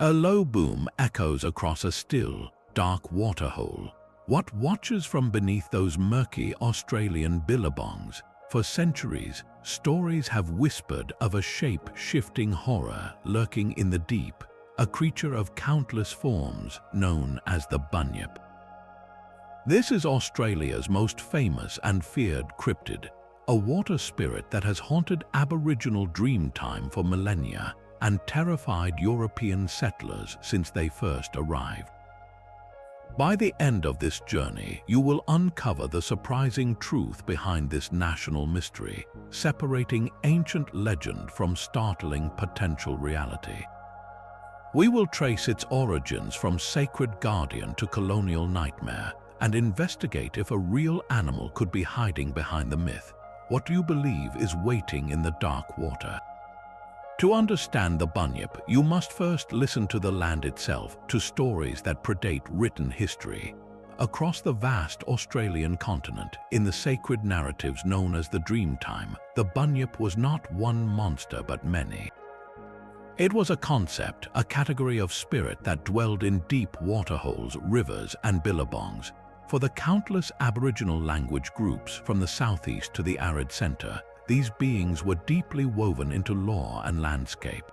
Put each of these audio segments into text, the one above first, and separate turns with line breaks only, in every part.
A low boom echoes across a still, dark waterhole. What watches from beneath those murky Australian billabongs? For centuries, stories have whispered of a shape-shifting horror lurking in the deep, a creature of countless forms known as the Bunyip. This is Australia's most famous and feared cryptid, a water spirit that has haunted Aboriginal Dreamtime for millennia and terrified European settlers since they first arrived. By the end of this journey, you will uncover the surprising truth behind this national mystery, separating ancient legend from startling potential reality. We will trace its origins from sacred guardian to colonial nightmare and investigate if a real animal could be hiding behind the myth. What do you believe is waiting in the dark water? To understand the Bunyip, you must first listen to the land itself, to stories that predate written history. Across the vast Australian continent, in the sacred narratives known as the Dreamtime, the Bunyip was not one monster but many. It was a concept, a category of spirit that dwelled in deep waterholes, rivers, and billabongs. For the countless Aboriginal language groups from the southeast to the arid centre, these beings were deeply woven into law and landscape.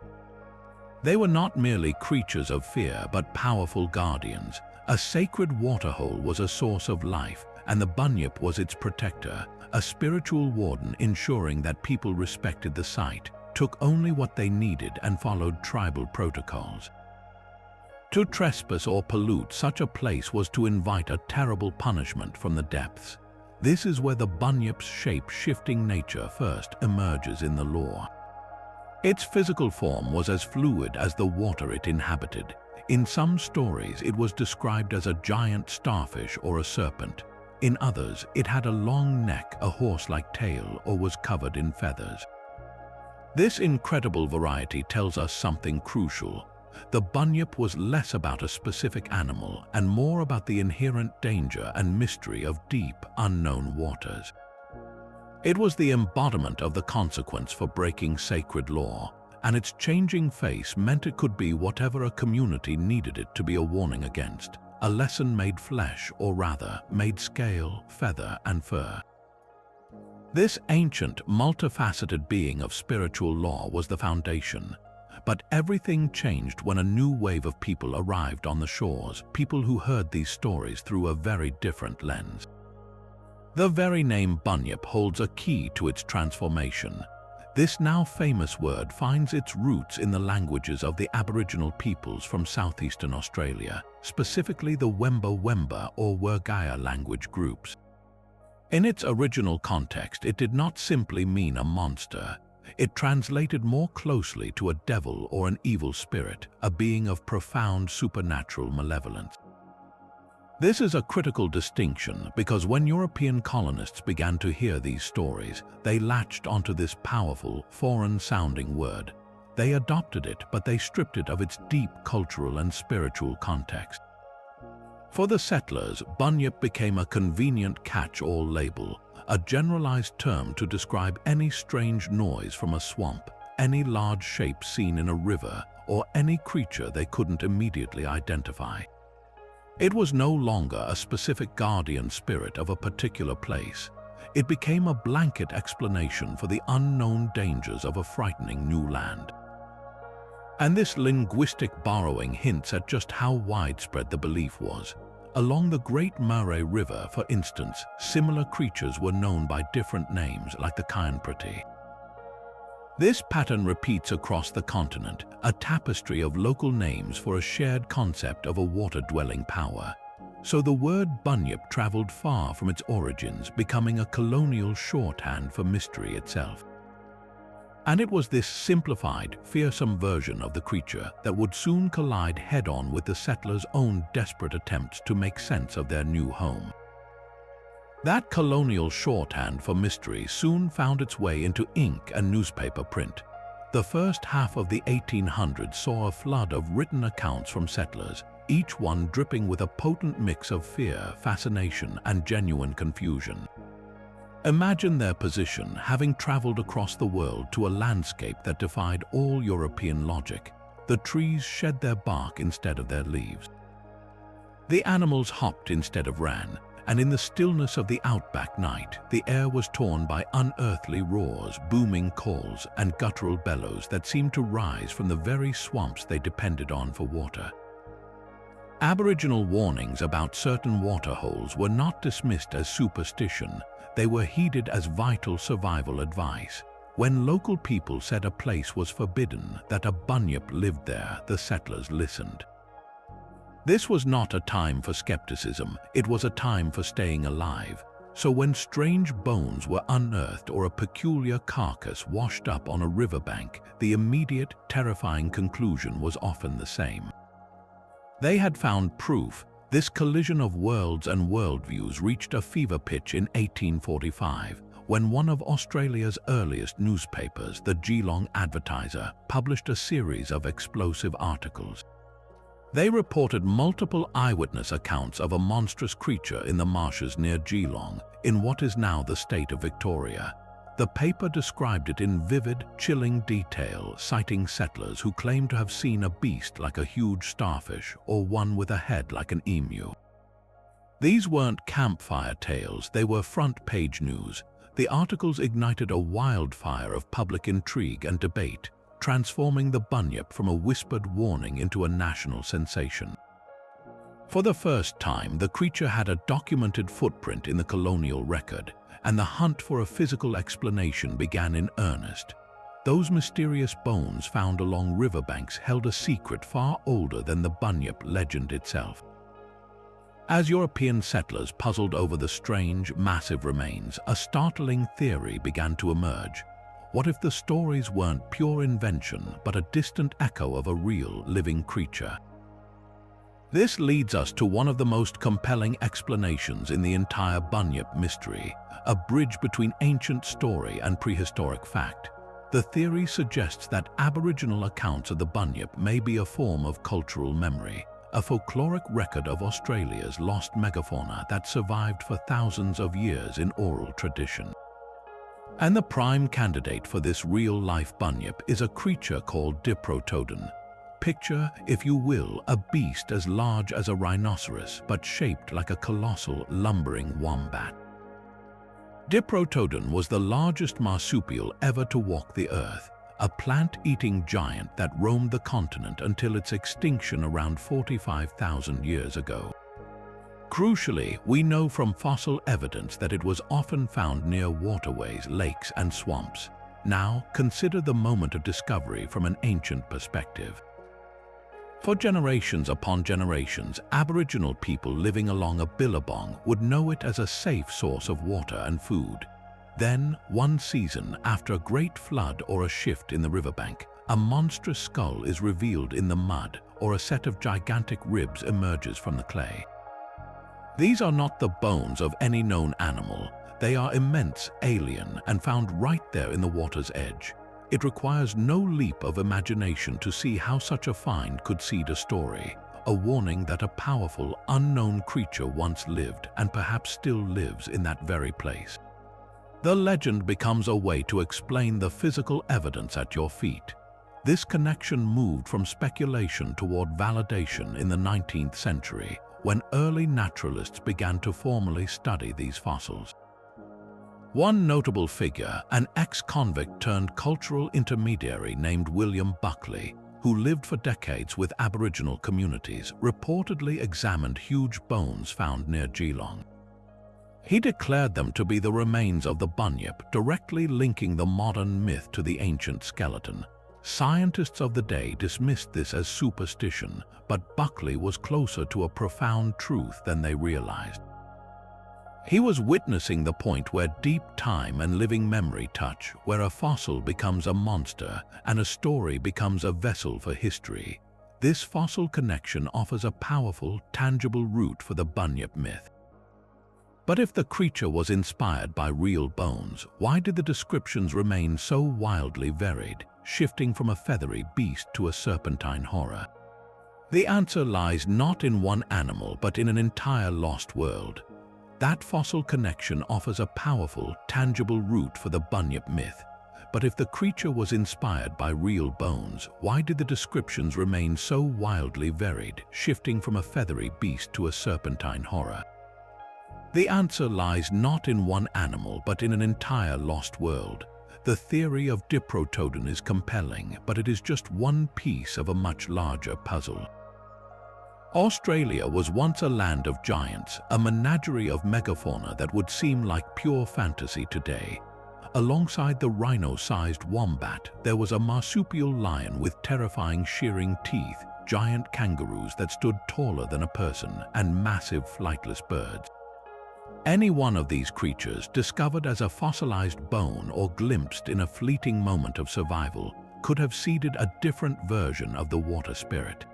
They were not merely creatures of fear but powerful guardians. A sacred waterhole was a source of life, and the Bunyip was its protector, a spiritual warden ensuring that people respected the site, took only what they needed and followed tribal protocols. To trespass or pollute such a place was to invite a terrible punishment from the depths. This is where the Bunyip's shape-shifting nature first emerges in the lore. Its physical form was as fluid as the water it inhabited. In some stories, it was described as a giant starfish or a serpent. In others, it had a long neck, a horse-like tail, or was covered in feathers. This incredible variety tells us something crucial. The Bunyip was less about a specific animal and more about the inherent danger and mystery of deep, unknown waters. It was the embodiment of the consequence for breaking sacred law, and its changing face meant it could be whatever a community needed it to be a warning against, a lesson made flesh, or rather, made scale, feather, and fur. This ancient, multifaceted being of spiritual law was the foundation. But everything changed when a new wave of people arrived on the shores, people who heard these stories through a very different lens. The very name Bunyip holds a key to its transformation. This now famous word finds its roots in the languages of the Aboriginal peoples from southeastern Australia, specifically the Wemba Wemba or Wergaya language groups. In its original context, it did not simply mean a monster. It translated more closely to a devil or an evil spirit, a being of profound supernatural malevolence. This is a critical distinction because when European colonists began to hear these stories, they latched onto this powerful, foreign-sounding word. They adopted it, but they stripped it of its deep cultural and spiritual context. For the settlers, Bunyip became a convenient catch-all label, a generalized term to describe any strange noise from a swamp, any large shape seen in a river, or any creature they couldn't immediately identify. It was no longer a specific guardian spirit of a particular place. It became a blanket explanation for the unknown dangers of a frightening new land. And this linguistic borrowing hints at just how widespread the belief was. Along the Great Murray River, for instance, similar creatures were known by different names like the Kyanprati. This pattern repeats across the continent, a tapestry of local names for a shared concept of a water-dwelling power. So the word Bunyip traveled far from its origins, becoming a colonial shorthand for mystery itself. And it was this simplified, fearsome version of the creature that would soon collide head-on with the settlers' own desperate attempts to make sense of their new home. That colonial shorthand for mystery soon found its way into ink and newspaper print. The first half of the 1800s saw a flood of written accounts from settlers, each one dripping with a potent mix of fear, fascination, and genuine confusion. Imagine their position, having traveled across the world to a landscape that defied all European logic. The trees shed their bark instead of their leaves. The animals hopped instead of ran, and in the stillness of the outback night, the air was torn by unearthly roars, booming calls, and guttural bellows that seemed to rise from the very swamps they depended on for water. Aboriginal warnings about certain waterholes were not dismissed as superstition. They were heeded as vital survival advice. When local people said a place was forbidden, that a bunyip lived there, the settlers listened. This was not a time for skepticism, it was a time for staying alive. So when strange bones were unearthed or a peculiar carcass washed up on a riverbank, the immediate, terrifying conclusion was often the same. They had found proof. This collision of worlds and worldviews reached a fever pitch in 1845, when one of Australia's earliest newspapers, the Geelong Advertiser, published a series of explosive articles. They reported multiple eyewitness accounts of a monstrous creature in the marshes near Geelong, in what is now the state of Victoria. The paper described it in vivid, chilling detail, citing settlers who claimed to have seen a beast like a huge starfish or one with a head like an emu. These weren't campfire tales, they were front-page news. The articles ignited a wildfire of public intrigue and debate, transforming the bunyip from a whispered warning into a national sensation. For the first time, the creature had a documented footprint in the colonial record, and the hunt for a physical explanation began in earnest. Those mysterious bones found along riverbanks held a secret far older than the bunyip legend itself. As European settlers puzzled over the strange, massive remains, a startling theory began to emerge. What if the stories weren't pure invention, but a distant echo of a real, living creature? This leads us to one of the most compelling explanations in the entire bunyip mystery, a bridge between ancient story and prehistoric fact. The theory suggests that Aboriginal accounts of the bunyip may be a form of cultural memory, a folkloric record of Australia's lost megafauna that survived for thousands of years in oral tradition. And the prime candidate for this real-life bunyip is a creature called Diprotodon. Picture, if you will, a beast as large as a rhinoceros but shaped like a colossal, lumbering wombat. Diprotodon was the largest marsupial ever to walk the earth, a plant-eating giant that roamed the continent until its extinction around 45,000 years ago. Crucially, we know from fossil evidence that it was often found near waterways, lakes, and swamps. Now, consider the moment of discovery from an ancient perspective. For generations upon generations, Aboriginal people living along a billabong would know it as a safe source of water and food. Then, one season, after a great flood or a shift in the riverbank, a monstrous skull is revealed in the mud, or a set of gigantic ribs emerges from the clay. These are not the bones of any known animal. They are immense, alien, and found right there in the water's edge. It requires no leap of imagination to see how such a find could seed a story, a warning that a powerful, unknown creature once lived and perhaps still lives in that very place. The legend becomes a way to explain the physical evidence at your feet. This connection moved from speculation toward validation in the 19th century, when early naturalists began to formally study these fossils. One notable figure, an ex-convict turned cultural intermediary named William Buckley, who lived for decades with Aboriginal communities, reportedly examined huge bones found near Geelong. He declared them to be the remains of the bunyip, directly linking the modern myth to the ancient skeleton. Scientists of the day dismissed this as superstition, but Buckley was closer to a profound truth than they realized. He was witnessing the point where deep time and living memory touch, where a fossil becomes a monster and a story becomes a vessel for history. This fossil connection offers a powerful, tangible root for the bunyip myth. But if the creature was inspired by real bones, why did the descriptions remain so wildly varied, shifting from a feathery beast to a serpentine horror? The answer lies not in one animal, but in an entire lost world. That fossil connection offers a powerful, tangible root for the bunyip myth, But if the creature was inspired by real bones, why did the descriptions remain so wildly varied, shifting from a feathery beast to a serpentine horror? The answer lies not in one animal, but in an entire lost world. The theory of Diprotodon is compelling, but it is just one piece of a much larger puzzle. Australia was once a land of giants, a menagerie of megafauna that would seem like pure fantasy today. Alongside the rhino-sized wombat, there was a marsupial lion with terrifying shearing teeth, giant kangaroos that stood taller than a person, and massive flightless birds. Any one of these creatures, discovered as a fossilized bone or glimpsed in a fleeting moment of survival, could have seeded a different version of the water spirit.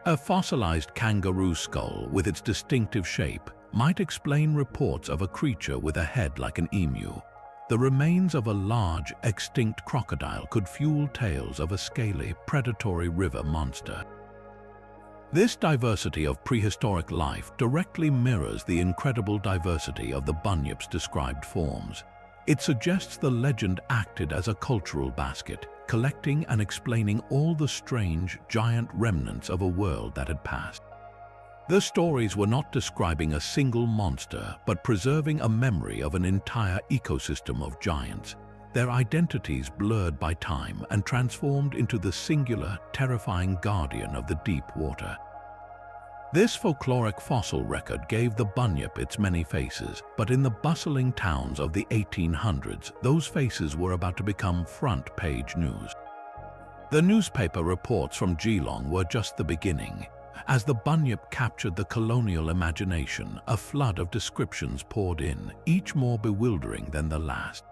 A fossilized kangaroo skull with its distinctive shape might explain reports of a creature with a head like an emu. The remains of a large, extinct crocodile could fuel tales of a scaly, predatory river monster. This diversity of prehistoric life directly mirrors the incredible diversity of the Bunyip's described forms. It suggests the legend acted as a cultural basket, collecting and explaining all the strange, giant remnants of a world that had passed. The stories were not describing a single monster, but preserving a memory of an entire ecosystem of giants, their identities blurred by time and transformed into the singular, terrifying guardian of the deep water. This folkloric fossil record gave the Bunyip its many faces, but in the bustling towns of the 1800s, those faces were about to become front-page news. The newspaper reports from Geelong were just the beginning. As the Bunyip captured the colonial imagination, a flood of descriptions poured in, each more bewildering than the last.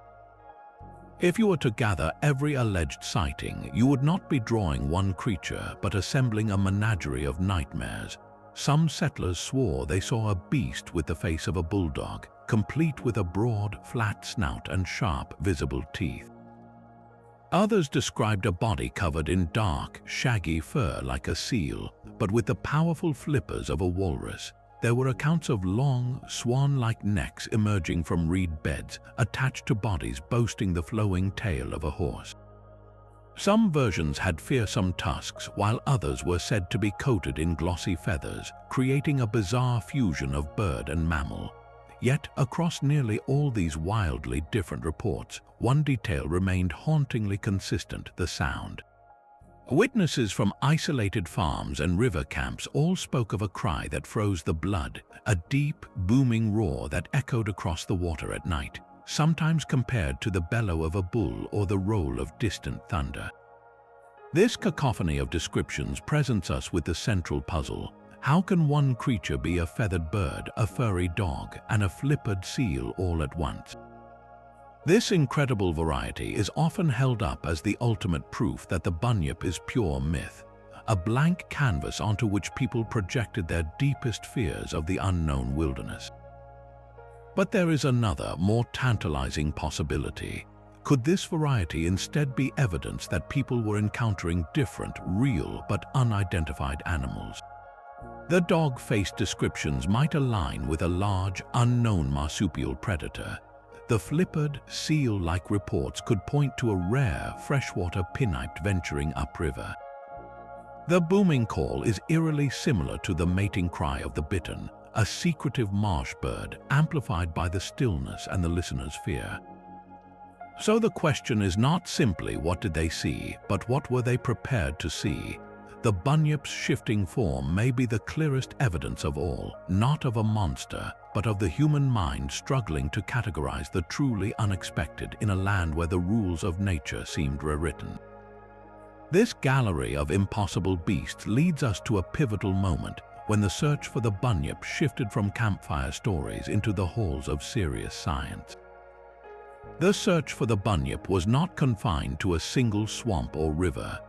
If you were to gather every alleged sighting, you would not be drawing one creature, but assembling a menagerie of nightmares. Some settlers swore they saw a beast with the face of a bulldog, complete with a broad, flat snout and sharp, visible teeth. Others described a body covered in dark, shaggy fur like a seal, but with the powerful flippers of a walrus. There were accounts of long, swan-like necks emerging from reed beds, attached to bodies boasting the flowing tail of a horse. Some versions had fearsome tusks, while others were said to be coated in glossy feathers, creating a bizarre fusion of bird and mammal. Yet, across nearly all these wildly different reports, one detail remained hauntingly consistent: the sound. Witnesses from isolated farms and river camps all spoke of a cry that froze the blood, a deep, booming roar that echoed across the water at night, sometimes compared to the bellow of a bull or the roll of distant thunder. This cacophony of descriptions presents us with the central puzzle. How can one creature be a feathered bird, a furry dog, and a flippered seal all at once? This incredible variety is often held up as the ultimate proof that the Bunyip is pure myth, a blank canvas onto which people projected their deepest fears of the unknown wilderness. But there is another, more tantalizing possibility. Could this variety instead be evidence that people were encountering different, real but unidentified animals? The dog-faced descriptions might align with a large, unknown marsupial predator. The flippered, seal-like reports could point to a rare, freshwater pinnipe venturing upriver. The booming call is eerily similar to the mating cry of the bittern, a secretive marsh bird amplified by the stillness and the listener's fear. So the question is not simply what did they see, but what were they prepared to see? The Bunyip's shifting form may be the clearest evidence of all, not of a monster, but of the human mind struggling to categorize the truly unexpected in a land where the rules of nature seemed rewritten. This gallery of impossible beasts leads us to a pivotal moment when the search for the Bunyip shifted from campfire stories into the halls of serious science. The search for the Bunyip was not confined to a single swamp or river.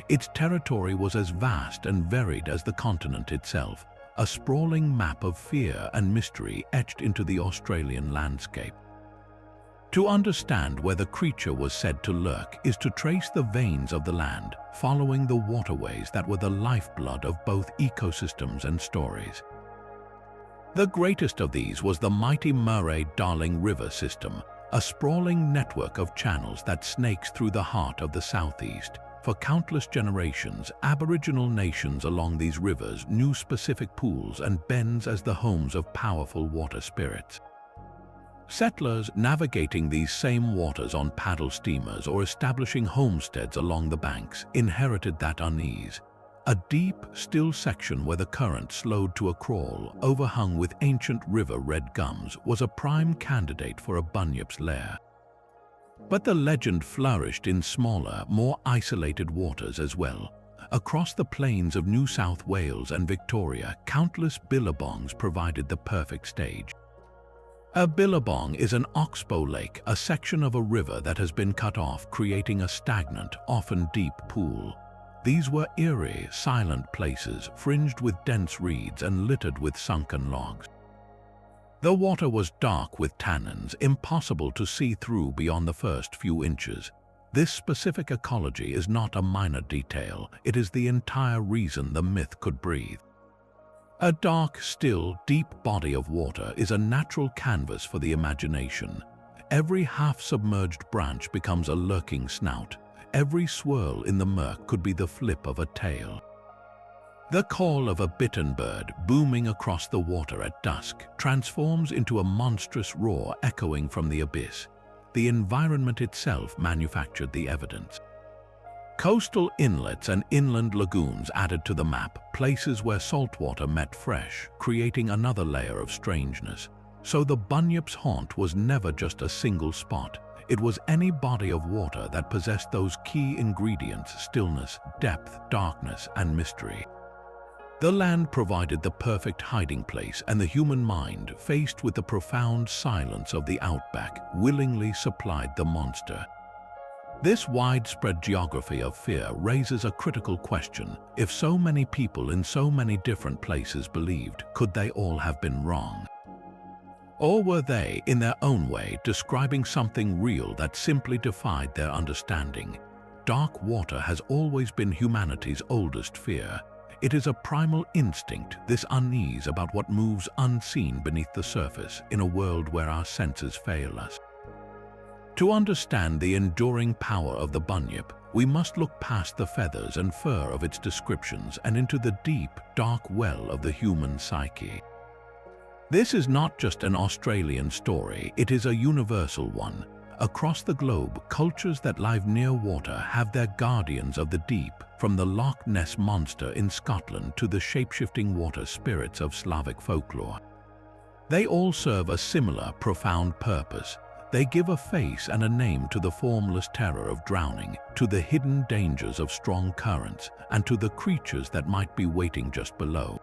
Its territory was as vast and varied as the continent itself, a sprawling map of fear and mystery etched into the Australian landscape. To understand where the creature was said to lurk is to trace the veins of the land, following the waterways that were the lifeblood of both ecosystems and stories. The greatest of these was the mighty Murray-Darling River system, a sprawling network of channels that snakes through the heart of the southeast. For countless generations, Aboriginal nations along these rivers knew specific pools and bends as the homes of powerful water spirits. Settlers navigating these same waters on paddle steamers or establishing homesteads along the banks inherited that unease. A deep, still section where the current slowed to a crawl, overhung with ancient river red gums, was a prime candidate for a bunyip's lair. But the legend flourished in smaller, more isolated waters as well. Across the plains of New South Wales and Victoria, countless billabongs provided the perfect stage. A billabong is an oxbow lake, a section of a river that has been cut off, creating a stagnant, often deep pool. These were eerie, silent places, fringed with dense reeds and littered with sunken logs. The water was dark with tannins, impossible to see through beyond the first few inches. This specific ecology is not a minor detail, it is the entire reason the myth could breathe. A dark, still, deep body of water is a natural canvas for the imagination. Every half-submerged branch becomes a lurking snout. Every swirl in the murk could be the flip of a tail. The call of a bittern bird booming across the water at dusk transforms into a monstrous roar echoing from the abyss. The environment itself manufactured the evidence. Coastal inlets and inland lagoons added to the map, places where saltwater met fresh, creating another layer of strangeness. So the bunyip's haunt was never just a single spot. It was any body of water that possessed those key ingredients: stillness, depth, darkness, and mystery. The land provided the perfect hiding place, and the human mind, faced with the profound silence of the outback, willingly supplied the monster. This widespread geography of fear raises a critical question. If so many people in so many different places believed, could they all have been wrong? Or were they, in their own way, describing something real that simply defied their understanding? Dark water has always been humanity's oldest fear. It is a primal instinct, this unease about what moves unseen beneath the surface in a world where our senses fail us. To understand the enduring power of the bunyip, we must look past the feathers and fur of its descriptions and into the deep, dark well of the human psyche. This is not just an Australian story, it is a universal one. Across the globe, cultures that live near water have their guardians of the deep, from the Loch Ness Monster in Scotland to the shape-shifting water spirits of Slavic folklore. They all serve a similar, profound purpose. They give a face and a name to the formless terror of drowning, to the hidden dangers of strong currents, and to the creatures that might be waiting just below.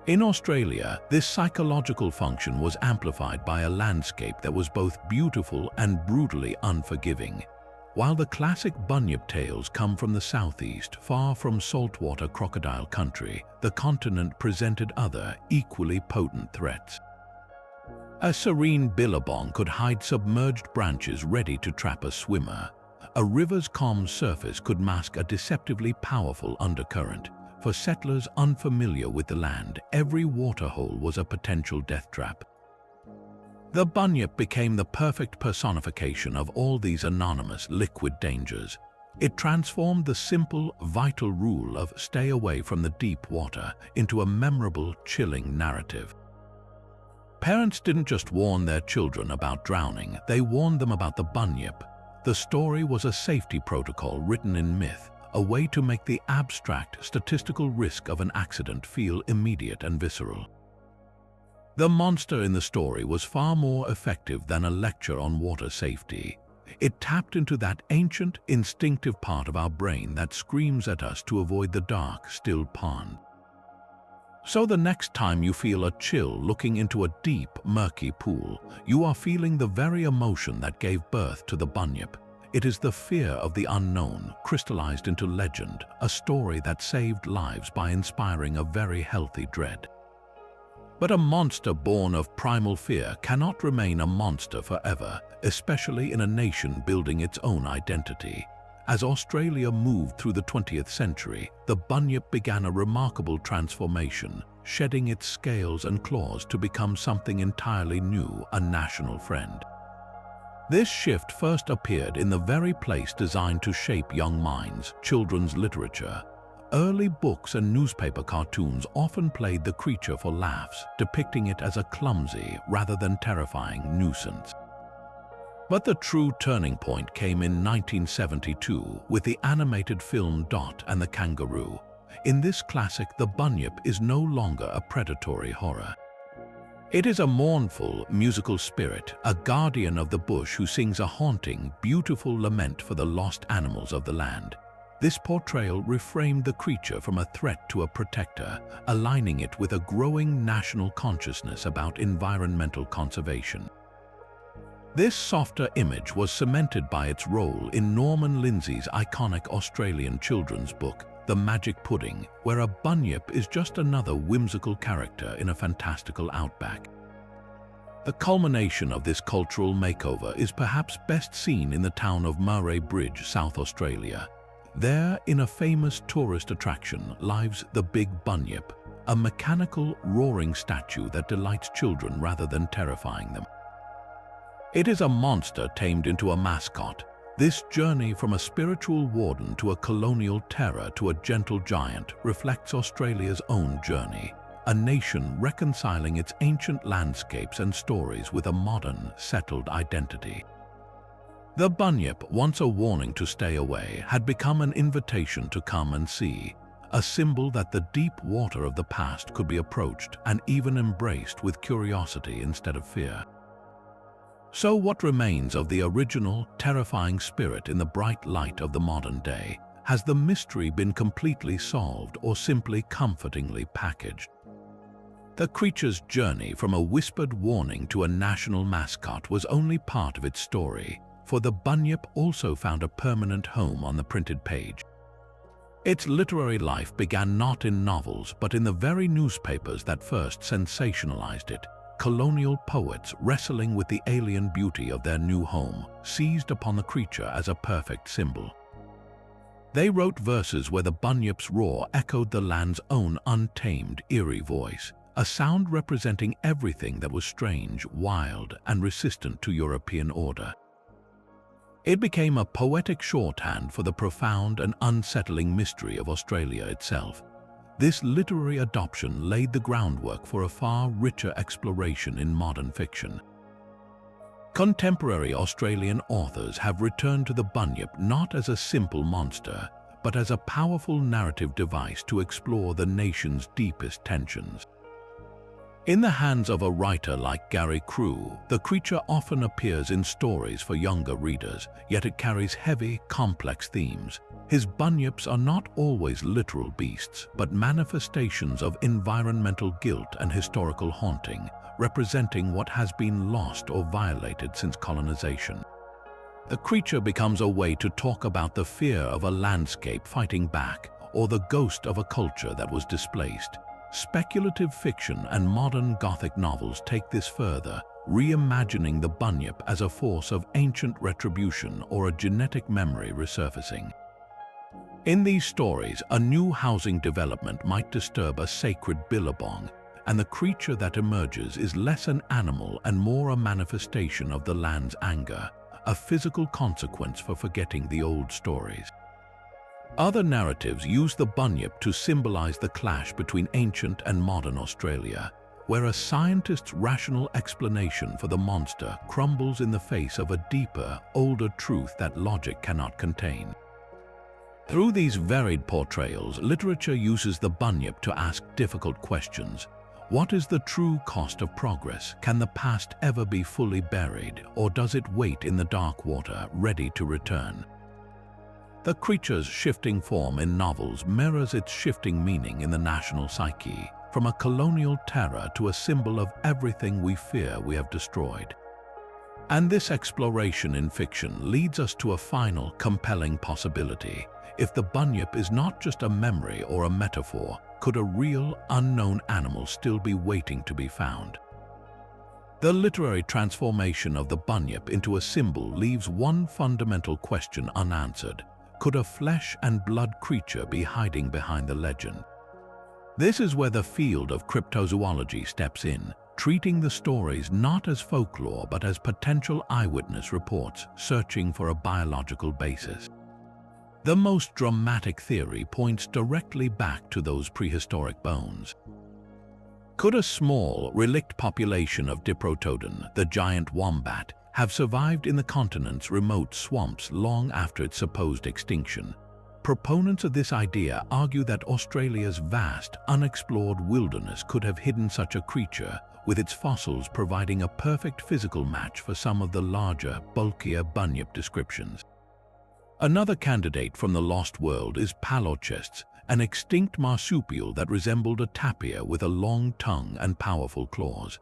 In Australia, this psychological function was amplified by a landscape that was both beautiful and brutally unforgiving. While the classic bunyip tales come from the southeast, far from saltwater crocodile country, the continent presented other, equally potent threats. A serene billabong could hide submerged branches ready to trap a swimmer. A river's calm surface could mask a deceptively powerful undercurrent. For settlers unfamiliar with the land, every waterhole was a potential death trap. The bunyip became the perfect personification of all these anonymous, liquid dangers. It transformed the simple, vital rule of stay away from the deep water into a memorable, chilling narrative. Parents didn't just warn their children about drowning, they warned them about the bunyip. The story was a safety protocol written in myth, a way to make the abstract, statistical risk of an accident feel immediate and visceral. The monster in the story was far more effective than a lecture on water safety. It tapped into that ancient, instinctive part of our brain that screams at us to avoid the dark, still pond. So the next time you feel a chill looking into a deep, murky pool, you are feeling the very emotion that gave birth to the bunyip. It is the fear of the unknown, crystallized into legend, a story that saved lives by inspiring a very healthy dread. But a monster born of primal fear cannot remain a monster forever, especially in a nation building its own identity. As Australia moved through the 20th century, the bunyip began a remarkable transformation, shedding its scales and claws to become something entirely new, a national friend. This shift first appeared in the very place designed to shape young minds, children's literature. Early books and newspaper cartoons often played the creature for laughs, depicting it as a clumsy rather than terrifying nuisance. But the true turning point came in 1972 with the animated film Dot and the Kangaroo. In this classic, the Bunyip is no longer a predatory horror. It is a mournful, musical spirit, a guardian of the bush who sings a haunting, beautiful lament for the lost animals of the land. This portrayal reframed the creature from a threat to a protector, aligning it with a growing national consciousness about environmental conservation. This softer image was cemented by its role in Norman Lindsay's iconic Australian children's book, The Magic Pudding, where a bunyip is just another whimsical character in a fantastical outback. The culmination of this cultural makeover is perhaps best seen in the town of Murray Bridge, South Australia. There, in a famous tourist attraction, lives the Big Bunyip, a mechanical, roaring statue that delights children rather than terrifying them. It is a monster tamed into a mascot. This journey from a spiritual warden to a colonial terror to a gentle giant reflects Australia's own journey, a nation reconciling its ancient landscapes and stories with a modern, settled identity. The bunyip, once a warning to stay away, had become an invitation to come and see, a symbol that the deep water of the past could be approached and even embraced with curiosity instead of fear. So what remains of the original, terrifying spirit in the bright light of the modern day? Has the mystery been completely solved or simply comfortingly packaged? The creature's journey from a whispered warning to a national mascot was only part of its story, for the bunyip also found a permanent home on the printed page. Its literary life began not in novels but in the very newspapers that first sensationalized it. Colonial poets, wrestling with the alien beauty of their new home, seized upon the creature as a perfect symbol. They wrote verses where the bunyip's roar echoed the land's own untamed, eerie voice, a sound representing everything that was strange, wild, and resistant to European order. It became a poetic shorthand for the profound and unsettling mystery of Australia itself. This literary adoption laid the groundwork for a far richer exploration in modern fiction. Contemporary Australian authors have returned to the bunyip not as a simple monster, but as a powerful narrative device to explore the nation's deepest tensions. In the hands of a writer like Gary Crew, the creature often appears in stories for younger readers, yet it carries heavy, complex themes. His bunyips are not always literal beasts, but manifestations of environmental guilt and historical haunting, representing what has been lost or violated since colonization. The creature becomes a way to talk about the fear of a landscape fighting back, or the ghost of a culture that was displaced. Speculative fiction and modern Gothic novels take this further, reimagining the bunyip as a force of ancient retribution or a genetic memory resurfacing. In these stories, a new housing development might disturb a sacred billabong, and the creature that emerges is less an animal and more a manifestation of the land's anger, a physical consequence for forgetting the old stories. Other narratives use the bunyip to symbolize the clash between ancient and modern Australia, where a scientist's rational explanation for the monster crumbles in the face of a deeper, older truth that logic cannot contain. Through these varied portrayals, literature uses the bunyip to ask difficult questions. What is the true cost of progress? Can the past ever be fully buried, or does it wait in the dark water, ready to return? The creature's shifting form in novels mirrors its shifting meaning in the national psyche, from a colonial terror to a symbol of everything we fear we have destroyed. And this exploration in fiction leads us to a final, compelling possibility. If the bunyip is not just a memory or a metaphor, could a real, unknown animal still be waiting to be found? The literary transformation of the bunyip into a symbol leaves one fundamental question unanswered. Could a flesh and blood creature be hiding behind the legend? This is where the field of cryptozoology steps in. treating the stories not as folklore but as potential eyewitness reports searching for a biological basis. The most dramatic theory points directly back to those prehistoric bones. Could a small, relict population of Diprotodon, the giant wombat, have survived in the continent's remote swamps long after its supposed extinction? Proponents of this idea argue that Australia's vast, unexplored wilderness could have hidden such a creature, with its fossils providing a perfect physical match for some of the larger, bulkier Bunyip descriptions. Another candidate from the Lost World is Palochests, an extinct marsupial that resembled a tapir with a long tongue and powerful claws.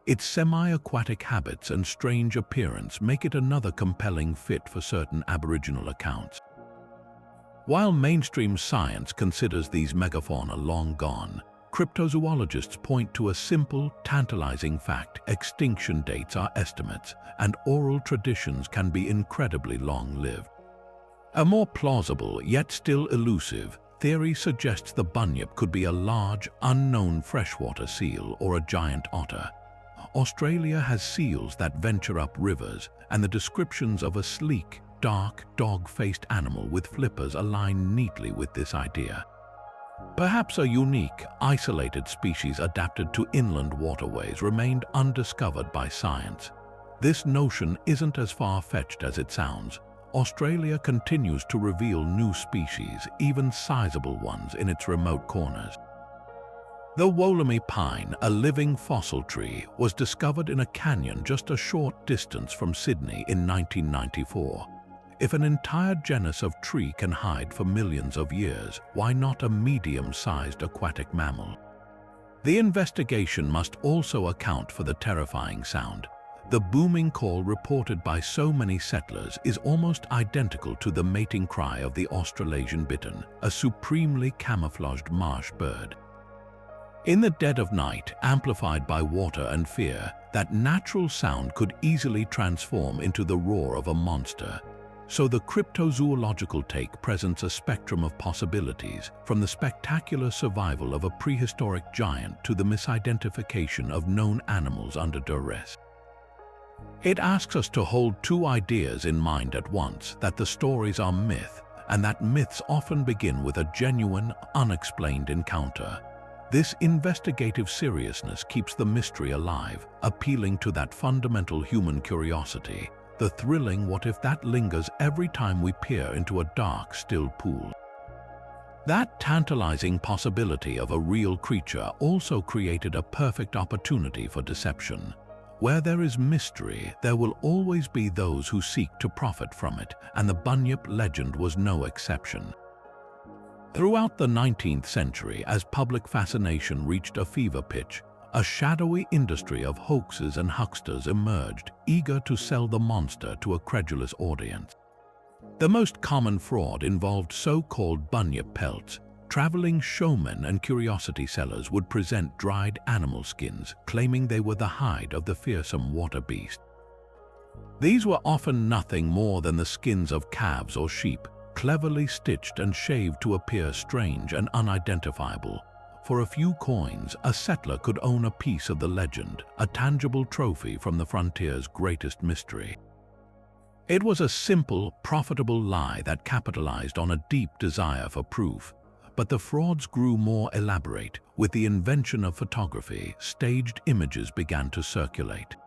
Its semi-aquatic habits and strange appearance make it another compelling fit for certain Aboriginal accounts. While mainstream science considers these megafauna long gone, cryptozoologists point to a simple, tantalizing fact: extinction dates are estimates, and oral traditions can be incredibly long-lived. A more plausible, yet still elusive, theory suggests the bunyip could be a large, unknown freshwater seal or a giant otter. Australia has seals that venture up rivers, and the descriptions of a sleek, dark, dog-faced animal with flippers align neatly with this idea. Perhaps a unique, isolated species adapted to inland waterways remained undiscovered by science. This notion isn't as far-fetched as it sounds. Australia continues to reveal new species, even sizable ones, in its remote corners. The Wollemi pine, a living fossil tree, was discovered in a canyon just a short distance from Sydney in 1994. If an entire genus of tree can hide for millions of years, why not a medium-sized aquatic mammal? The investigation must also account for the terrifying sound. The booming call reported by so many settlers is almost identical to the mating cry of the Australasian bittern, a supremely camouflaged marsh bird. In the dead of night, amplified by water and fear, that natural sound could easily transform into the roar of a monster. So the cryptozoological take presents a spectrum of possibilities, from the spectacular survival of a prehistoric giant to the misidentification of known animals under duress. It asks us to hold two ideas in mind at once: that the stories are myth, and that myths often begin with a genuine, unexplained encounter. This investigative seriousness keeps the mystery alive, appealing to that fundamental human curiosity, the thrilling what if that lingers every time we peer into a dark, still pool. That tantalizing possibility of a real creature also created a perfect opportunity for deception. Where there is mystery, there will always be those who seek to profit from it, and the Bunyip legend was no exception. Throughout the 19th century, as public fascination reached a fever pitch, a shadowy industry of hoaxes and hucksters emerged, eager to sell the monster to a credulous audience. The most common fraud involved so-called bunyip pelts. Traveling showmen and curiosity sellers would present dried animal skins, claiming they were the hide of the fearsome water beast. These were often nothing more than the skins of calves or sheep, cleverly stitched and shaved to appear strange and unidentifiable. For a few coins, a settler could own a piece of the legend, a tangible trophy from the frontier's greatest mystery. It was a simple, profitable lie that capitalized on a deep desire for proof. But the frauds grew more elaborate. With the invention of photography, staged images began to circulate.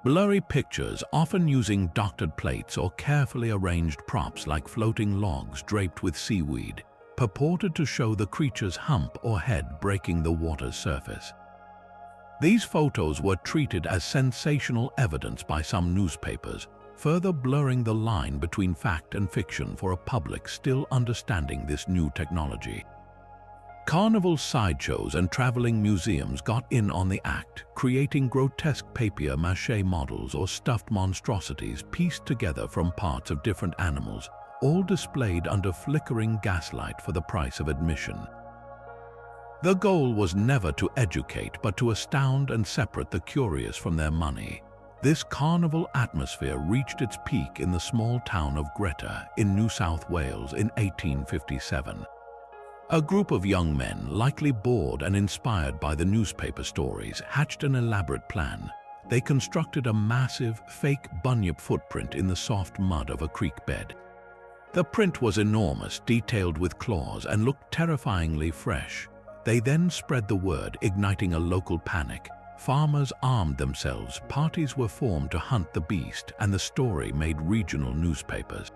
Blurry pictures, often using doctored plates or carefully arranged props like floating logs draped with seaweed, purported to show the creature's hump or head breaking the water's surface. These photos were treated as sensational evidence by some newspapers, further blurring the line between fact and fiction for a public still understanding this new technology. Carnival sideshows and traveling museums got in on the act, creating grotesque papier-mâché models or stuffed monstrosities pieced together from parts of different animals, all displayed under flickering gaslight for the price of admission. The goal was never to educate but to astound and separate the curious from their money. This carnival atmosphere reached its peak in the small town of Greta in New South Wales in 1857. A group of young men, likely bored and inspired by the newspaper stories, hatched an elaborate plan. They constructed a massive, fake bunyip footprint in the soft mud of a creek bed. The print was enormous, detailed with claws, and looked terrifyingly fresh. They then spread the word, igniting a local panic. Farmers armed themselves, parties were formed to hunt the beast, and the story made regional newspapers.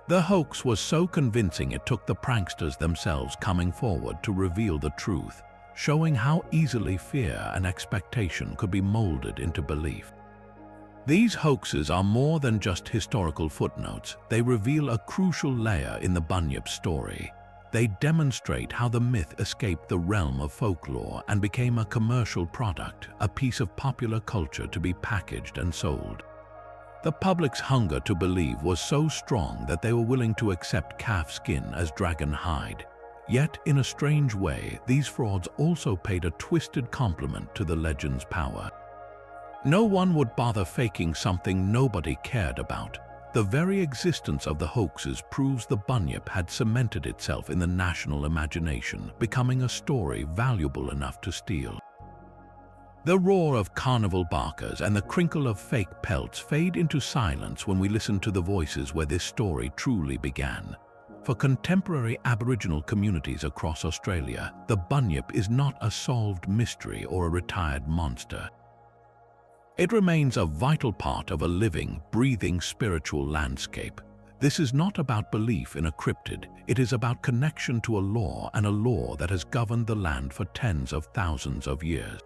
The hoax was so convincing it took the pranksters themselves coming forward to reveal the truth, showing how easily fear and expectation could be molded into belief. These hoaxes are more than just historical footnotes. They reveal a crucial layer in the Bunyip story. They demonstrate how the myth escaped the realm of folklore and became a commercial product, a piece of popular culture to be packaged and sold. The public's hunger to believe was so strong that they were willing to accept calf skin as dragon hide. Yet, in a strange way, these frauds also paid a twisted compliment to the legend's power. No one would bother faking something nobody cared about. The very existence of the hoaxes proves the Bunyip had cemented itself in the national imagination, becoming a story valuable enough to steal. The roar of carnival barkers and the crinkle of fake pelts fade into silence when we listen to the voices where this story truly began. For contemporary Aboriginal communities across Australia, the Bunyip is not a solved mystery or a retired monster. It remains a vital part of a living, breathing spiritual landscape. This is not about belief in a cryptid, it is about connection to a law, and a law that has governed the land for tens of thousands of years.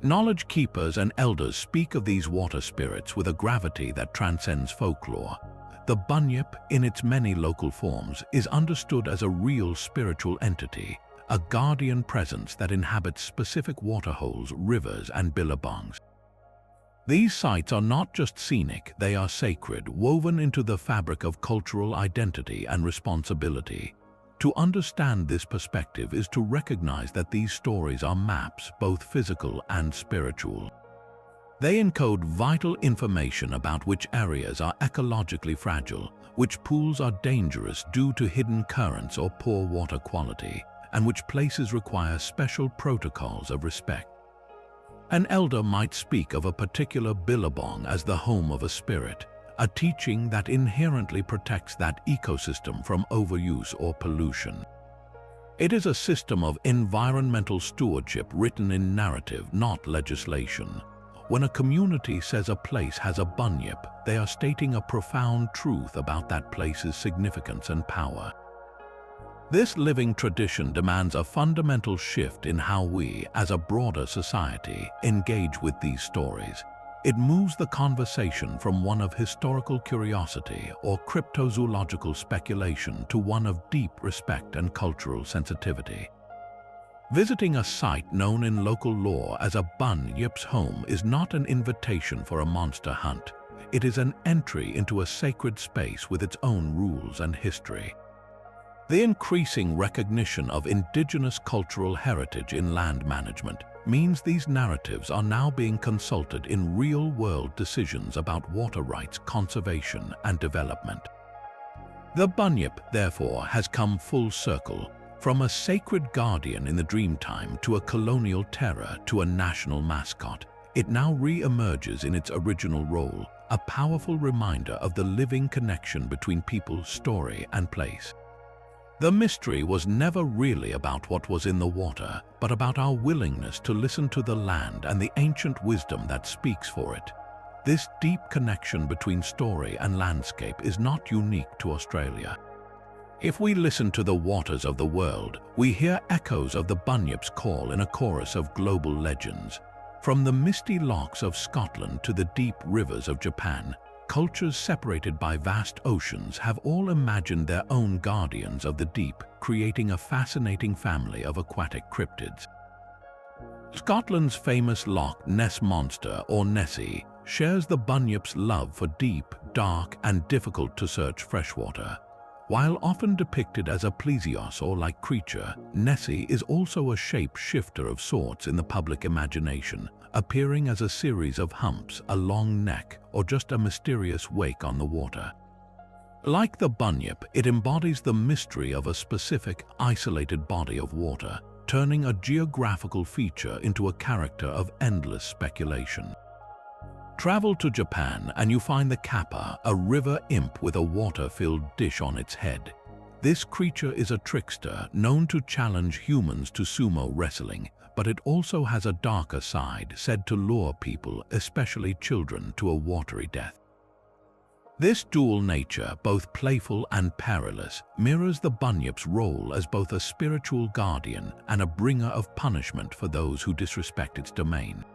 Knowledge keepers and elders speak of these water spirits with a gravity that transcends folklore. The Bunyip, in its many local forms, is understood as a real spiritual entity, a guardian presence that inhabits specific waterholes, rivers, and billabongs. These sites are not just scenic, they are sacred, woven into the fabric of cultural identity and responsibility. To understand this perspective is to recognize that these stories are maps, both physical and spiritual. They encode vital information about which areas are ecologically fragile, which pools are dangerous due to hidden currents or poor water quality, and which places require special protocols of respect. An elder might speak of a particular billabong as the home of a spirit, a teaching that inherently protects that ecosystem from overuse or pollution. It is a system of environmental stewardship written in narrative, not legislation. When a community says a place has a bunyip, they are stating a profound truth about that place's significance and power. This living tradition demands a fundamental shift in how we, as a broader society, engage with these stories. It moves the conversation from one of historical curiosity or cryptozoological speculation to one of deep respect and cultural sensitivity. Visiting a site known in local lore as a Bunyip's home is not an invitation for a monster hunt. It is an entry into a sacred space with its own rules and history. The increasing recognition of indigenous cultural heritage in land management means these narratives are now being consulted in real-world decisions about water rights, conservation, and development. The Bunyip, therefore, has come full circle, from a sacred guardian in the Dreamtime to a colonial terror to a national mascot. It now re-emerges in its original role, a powerful reminder of the living connection between people, story, and place. The mystery was never really about what was in the water, but about our willingness to listen to the land and the ancient wisdom that speaks for it. This deep connection between story and landscape is not unique to Australia. If we listen to the waters of the world, we hear echoes of the Bunyip's call in a chorus of global legends. From the misty lochs of Scotland to the deep rivers of Japan, cultures separated by vast oceans have all imagined their own guardians of the deep, creating a fascinating family of aquatic cryptids. Scotland's famous Loch Ness monster, or Nessie, shares the Bunyip's love for deep, dark, and difficult-to-search freshwater. While often depicted as a plesiosaur-like creature, Nessie is also a shape-shifter of sorts in the public imagination, appearing as a series of humps, a long neck, or just a mysterious wake on the water. Like the Bunyip, it embodies the mystery of a specific, isolated body of water, turning a geographical feature into a character of endless speculation. Travel to Japan and you find the kappa, a river imp with a water-filled dish on its head. This creature is a trickster known to challenge humans to sumo wrestling, but it also has a darker side said to lure people, especially children, to a watery death. This dual nature, both playful and perilous, mirrors the Bunyip's role as both a spiritual guardian and a bringer of punishment for those who disrespect its domain.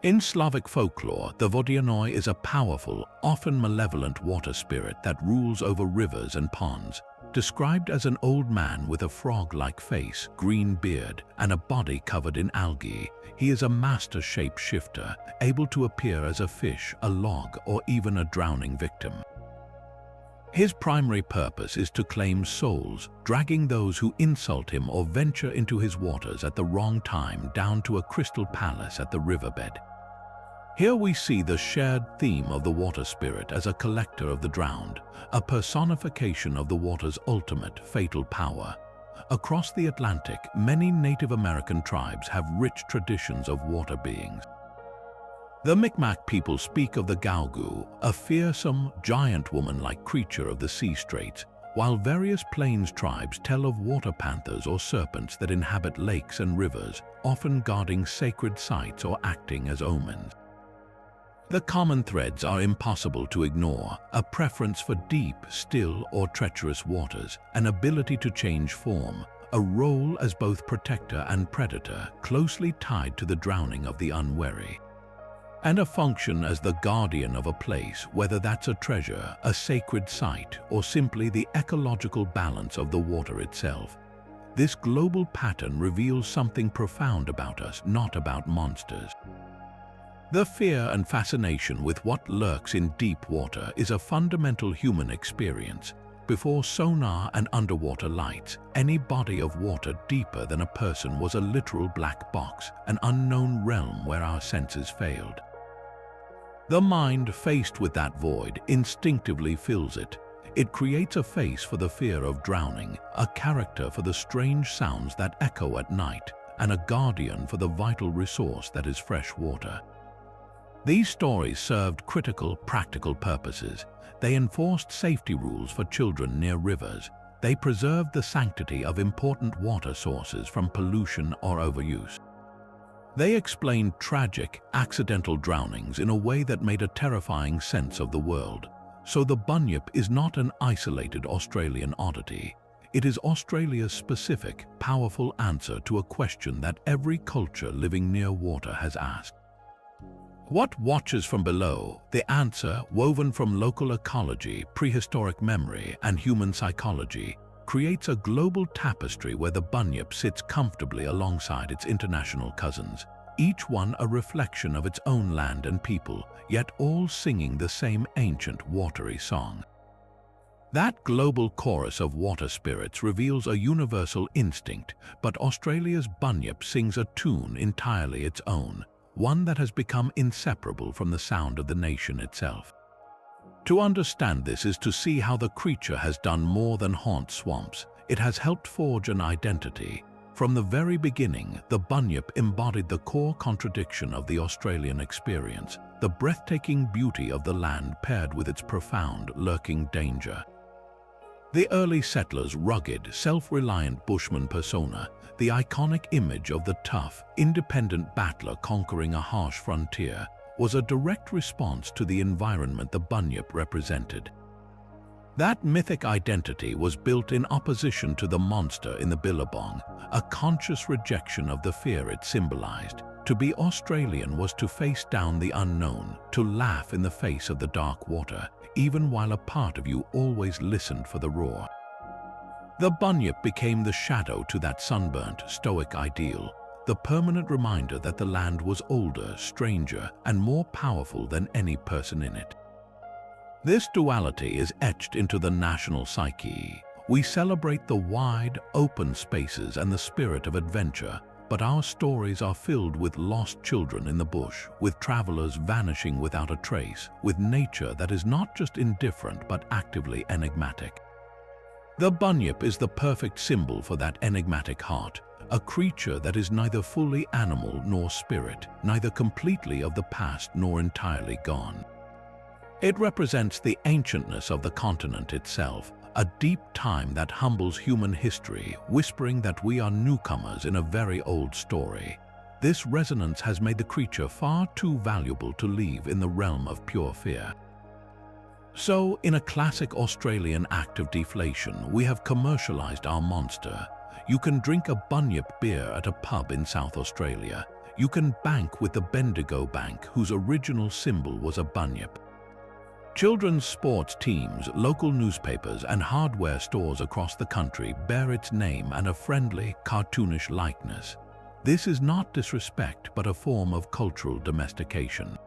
In Slavic folklore, the Vodyanoi is a powerful, often malevolent water spirit that rules over rivers and ponds. Described as an old man with a frog-like face, green beard, and a body covered in algae, he is a master shape-shifter, able to appear as a fish, a log, or even a drowning victim. His primary purpose is to claim souls, dragging those who insult him or venture into his waters at the wrong time down to a crystal palace at the riverbed. Here we see the shared theme of the water spirit as a collector of the drowned, a personification of the water's ultimate fatal power. Across the Atlantic, many Native American tribes have rich traditions of water beings. The Mi'kmaq people speak of the Gaugu, a fearsome, giant woman-like creature of the sea straits, while various plains tribes tell of water panthers or serpents that inhabit lakes and rivers, often guarding sacred sites or acting as omens. The common threads are impossible to ignore: a preference for deep, still, or treacherous waters, an ability to change form, a role as both protector and predator closely tied to the drowning of the unwary, and a function as the guardian of a place, whether that's a treasure, a sacred site, or simply the ecological balance of the water itself. This global pattern reveals something profound about us, not about monsters. The fear and fascination with what lurks in deep water is a fundamental human experience. Before sonar and underwater lights, any body of water deeper than a person was a literal black box, an unknown realm where our senses failed. The mind, faced with that void, instinctively fills it. It creates a face for the fear of drowning, a character for the strange sounds that echo at night, and a guardian for the vital resource that is fresh water. These stories served critical, practical purposes. They enforced safety rules for children near rivers. They preserved the sanctity of important water sources from pollution or overuse. They explained tragic, accidental drownings in a way that made a terrifying sense of the world. So the Bunyip is not an isolated Australian oddity. It is Australia's specific, powerful answer to a question that every culture living near water has asked. What watches from below? The answer, woven from local ecology, prehistoric memory, and human psychology, creates a global tapestry where the Bunyip sits comfortably alongside its international cousins, each one a reflection of its own land and people, yet all singing the same ancient watery song. That global chorus of water spirits reveals a universal instinct, but Australia's Bunyip sings a tune entirely its own, one that has become inseparable from the sound of the nation itself. To understand this is to see how the creature has done more than haunt swamps. It has helped forge an identity. From the very beginning, the Bunyip embodied the core contradiction of the Australian experience, the breathtaking beauty of the land paired with its profound, lurking danger. The early settlers' rugged, self-reliant bushman persona, the iconic image of the tough, independent battler conquering a harsh frontier, was a direct response to the environment the Bunyip represented. That mythic identity was built in opposition to the monster in the billabong, a conscious rejection of the fear it symbolized. To be Australian was to face down the unknown, to laugh in the face of the dark water, even while a part of you always listened for the roar. The Bunyip became the shadow to that sunburnt, stoic ideal, the permanent reminder that the land was older, stranger, and more powerful than any person in it. This duality is etched into the national psyche. We celebrate the wide, open spaces and the spirit of adventure, but our stories are filled with lost children in the bush, with travelers vanishing without a trace, with nature that is not just indifferent but actively enigmatic. The bunyip is the perfect symbol for that enigmatic heart, a creature that is neither fully animal nor spirit, neither completely of the past nor entirely gone. It represents the ancientness of the continent itself, a deep time that humbles human history, whispering that we are newcomers in a very old story. This resonance has made the creature far too valuable to leave in the realm of pure fear. So, in a classic Australian act of deflation, we have commercialized our monster. You can drink a bunyip beer at a pub in South Australia. You can bank with the Bendigo Bank, whose original symbol was a bunyip. Children's sports teams, local newspapers, and hardware stores across the country bear its name and a friendly, cartoonish likeness. This is not disrespect, but a form of cultural domestication.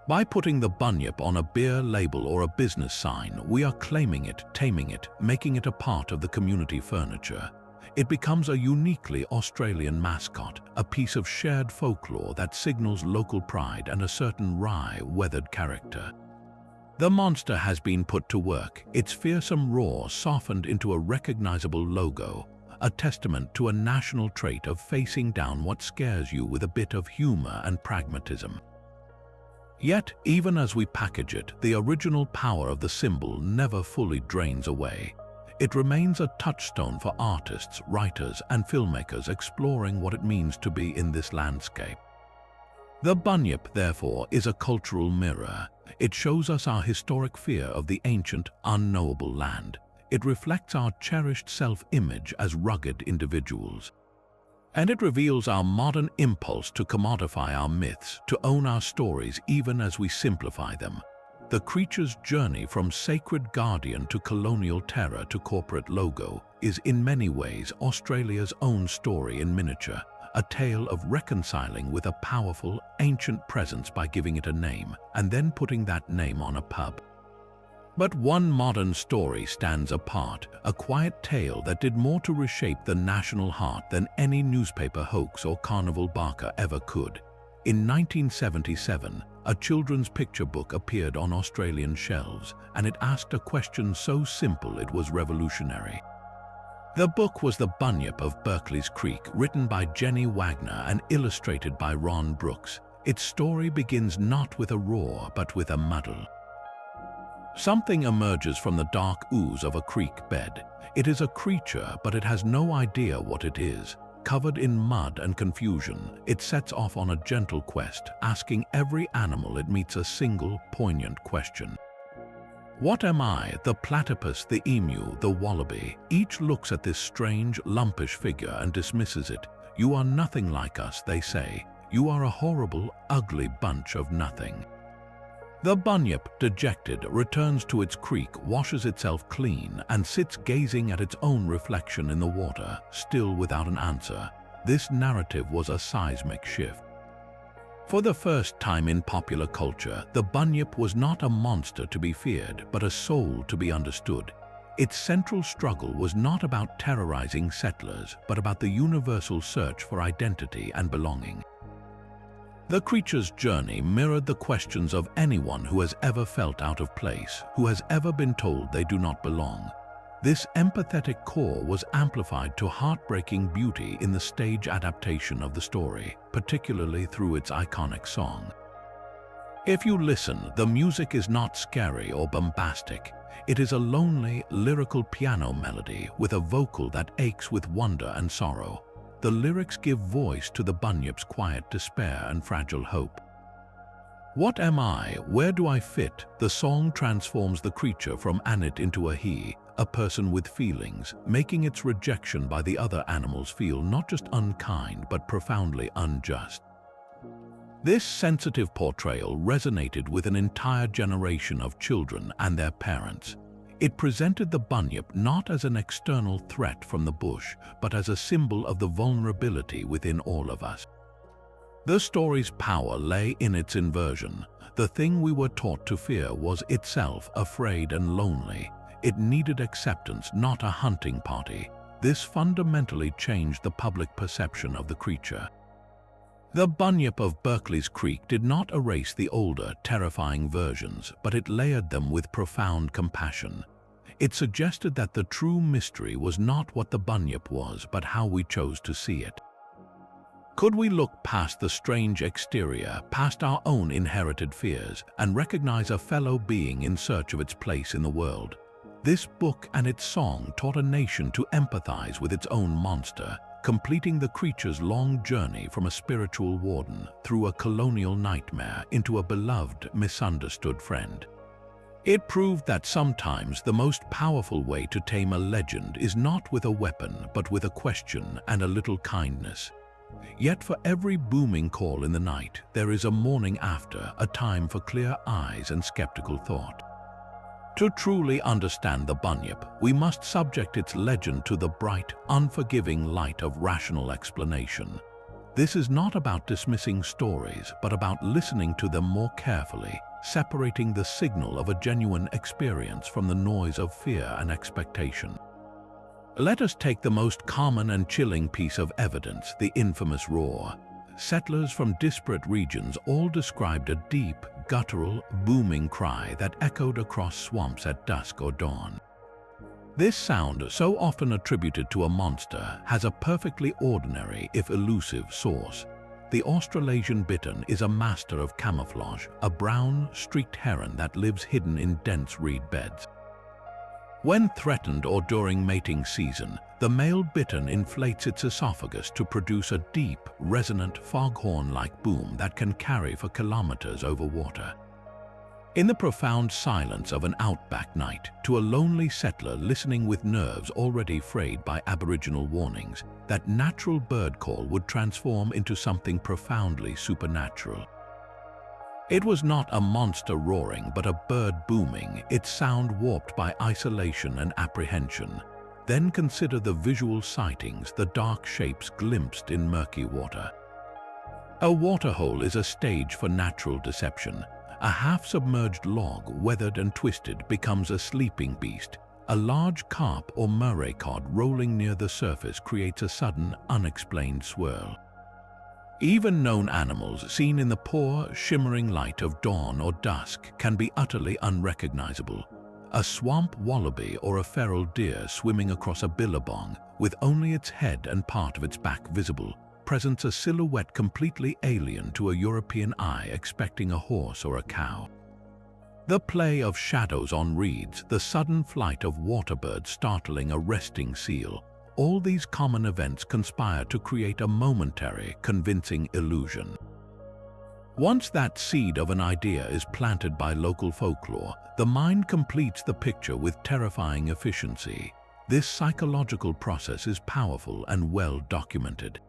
By putting the bunyip on a beer label or a business sign, we are claiming it, taming it, making it a part of the community furniture. It becomes a uniquely Australian mascot, a piece of shared folklore that signals local pride and a certain wry, weathered character. The monster has been put to work, its fearsome roar softened into a recognizable logo, a testament to a national trait of facing down what scares you with a bit of humor and pragmatism. Yet, even as we package it, the original power of the symbol never fully drains away. It remains a touchstone for artists, writers, and filmmakers exploring what it means to be in this landscape. The bunyip, therefore, is a cultural mirror. It shows us our historic fear of the ancient, unknowable land. It reflects our cherished self-image as rugged individuals. And it reveals our modern impulse to commodify our myths, to own our stories even as we simplify them. The creature's journey from sacred guardian to colonial terror to corporate logo is in many ways Australia's own story in miniature, a tale of reconciling with a powerful, ancient presence by giving it a name and then putting that name on a pub. But one modern story stands apart, a quiet tale that did more to reshape the national heart than any newspaper hoax or carnival barker ever could. In 1977, a children's picture book appeared on Australian shelves, and it asked a question so simple it was revolutionary. The book was The Bunyip of Berkeley's Creek, written by Jenny Wagner and illustrated by Ron Brooks. Its story begins not with a roar, but with a muddle. Something emerges from the dark ooze of a creek bed. It is a creature, but it has no idea what it is. Covered in mud and confusion, it sets off on a gentle quest, asking every animal it meets a single, poignant question. What am I? The platypus, the emu, the wallaby. Each looks at this strange, lumpish figure and dismisses it. You are nothing like us, they say. You are a horrible, ugly bunch of nothing. The bunyip, dejected, returns to its creek, washes itself clean, and sits gazing at its own reflection in the water, still without an answer. This narrative was a seismic shift. For the first time in popular culture, the bunyip was not a monster to be feared, but a soul to be understood. Its central struggle was not about terrorizing settlers, but about the universal search for identity and belonging. The creature's journey mirrored the questions of anyone who has ever felt out of place, who has ever been told they do not belong. This empathetic core was amplified to heartbreaking beauty in the stage adaptation of the story, particularly through its iconic song. If you listen, the music is not scary or bombastic. It is a lonely, lyrical piano melody with a vocal that aches with wonder and sorrow. The lyrics give voice to the bunyip's quiet despair and fragile hope. What am I? Where do I fit? The song transforms the creature from an it into a he, a person with feelings, making its rejection by the other animals feel not just unkind but profoundly unjust. This sensitive portrayal resonated with an entire generation of children and their parents. It presented the bunyip not as an external threat from the bush, but as a symbol of the vulnerability within all of us. The story's power lay in its inversion. The thing we were taught to fear was itself afraid and lonely. It needed acceptance, not a hunting party. This fundamentally changed the public perception of the creature. The Bunyip of Berkeley's Creek did not erase the older, terrifying versions, but it layered them with profound compassion. It suggested that the true mystery was not what the Bunyip was, but how we chose to see it. Could we look past the strange exterior, past our own inherited fears, and recognize a fellow being in search of its place in the world? This book and its song taught a nation to empathize with its own monster, completing the creature's long journey from a spiritual warden through a colonial nightmare into a beloved, misunderstood friend. It proved that sometimes the most powerful way to tame a legend is not with a weapon, but with a question and a little kindness. Yet for every booming call in the night, there is a morning after, a time for clear eyes and skeptical thought. To truly understand the Bunyip, we must subject its legend to the bright, unforgiving light of rational explanation. This is not about dismissing stories, but about listening to them more carefully, separating the signal of a genuine experience from the noise of fear and expectation. Let us take the most common and chilling piece of evidence, the infamous roar. Settlers from disparate regions all described a deep, guttural, booming cry that echoed across swamps at dusk or dawn. This sound, so often attributed to a monster, has a perfectly ordinary, if elusive, source. The Australasian bittern is a master of camouflage, a brown, streaked heron that lives hidden in dense reed beds. When threatened or during mating season, the male bittern inflates its esophagus to produce a deep, resonant foghorn-like boom that can carry for kilometers over water. In the profound silence of an outback night, to a lonely settler listening with nerves already frayed by Aboriginal warnings, that natural bird call would transform into something profoundly supernatural. It was not a monster roaring, but a bird booming, its sound warped by isolation and apprehension. Then consider the visual sightings, the dark shapes glimpsed in murky water. A waterhole is a stage for natural deception. A half-submerged log, weathered and twisted, becomes a sleeping beast. A large carp or murray cod rolling near the surface creates a sudden, unexplained swirl. Even known animals seen in the poor, shimmering light of dawn or dusk can be utterly unrecognizable. A swamp wallaby or a feral deer swimming across a billabong, with only its head and part of its back visible, presents a silhouette completely alien to a European eye expecting a horse or a cow. The play of shadows on reeds, the sudden flight of waterbirds startling a resting seal, all these common events conspire to create a momentary, convincing illusion. Once that seed of an idea is planted by local folklore, the mind completes the picture with terrifying efficiency. This psychological process is powerful and well documented.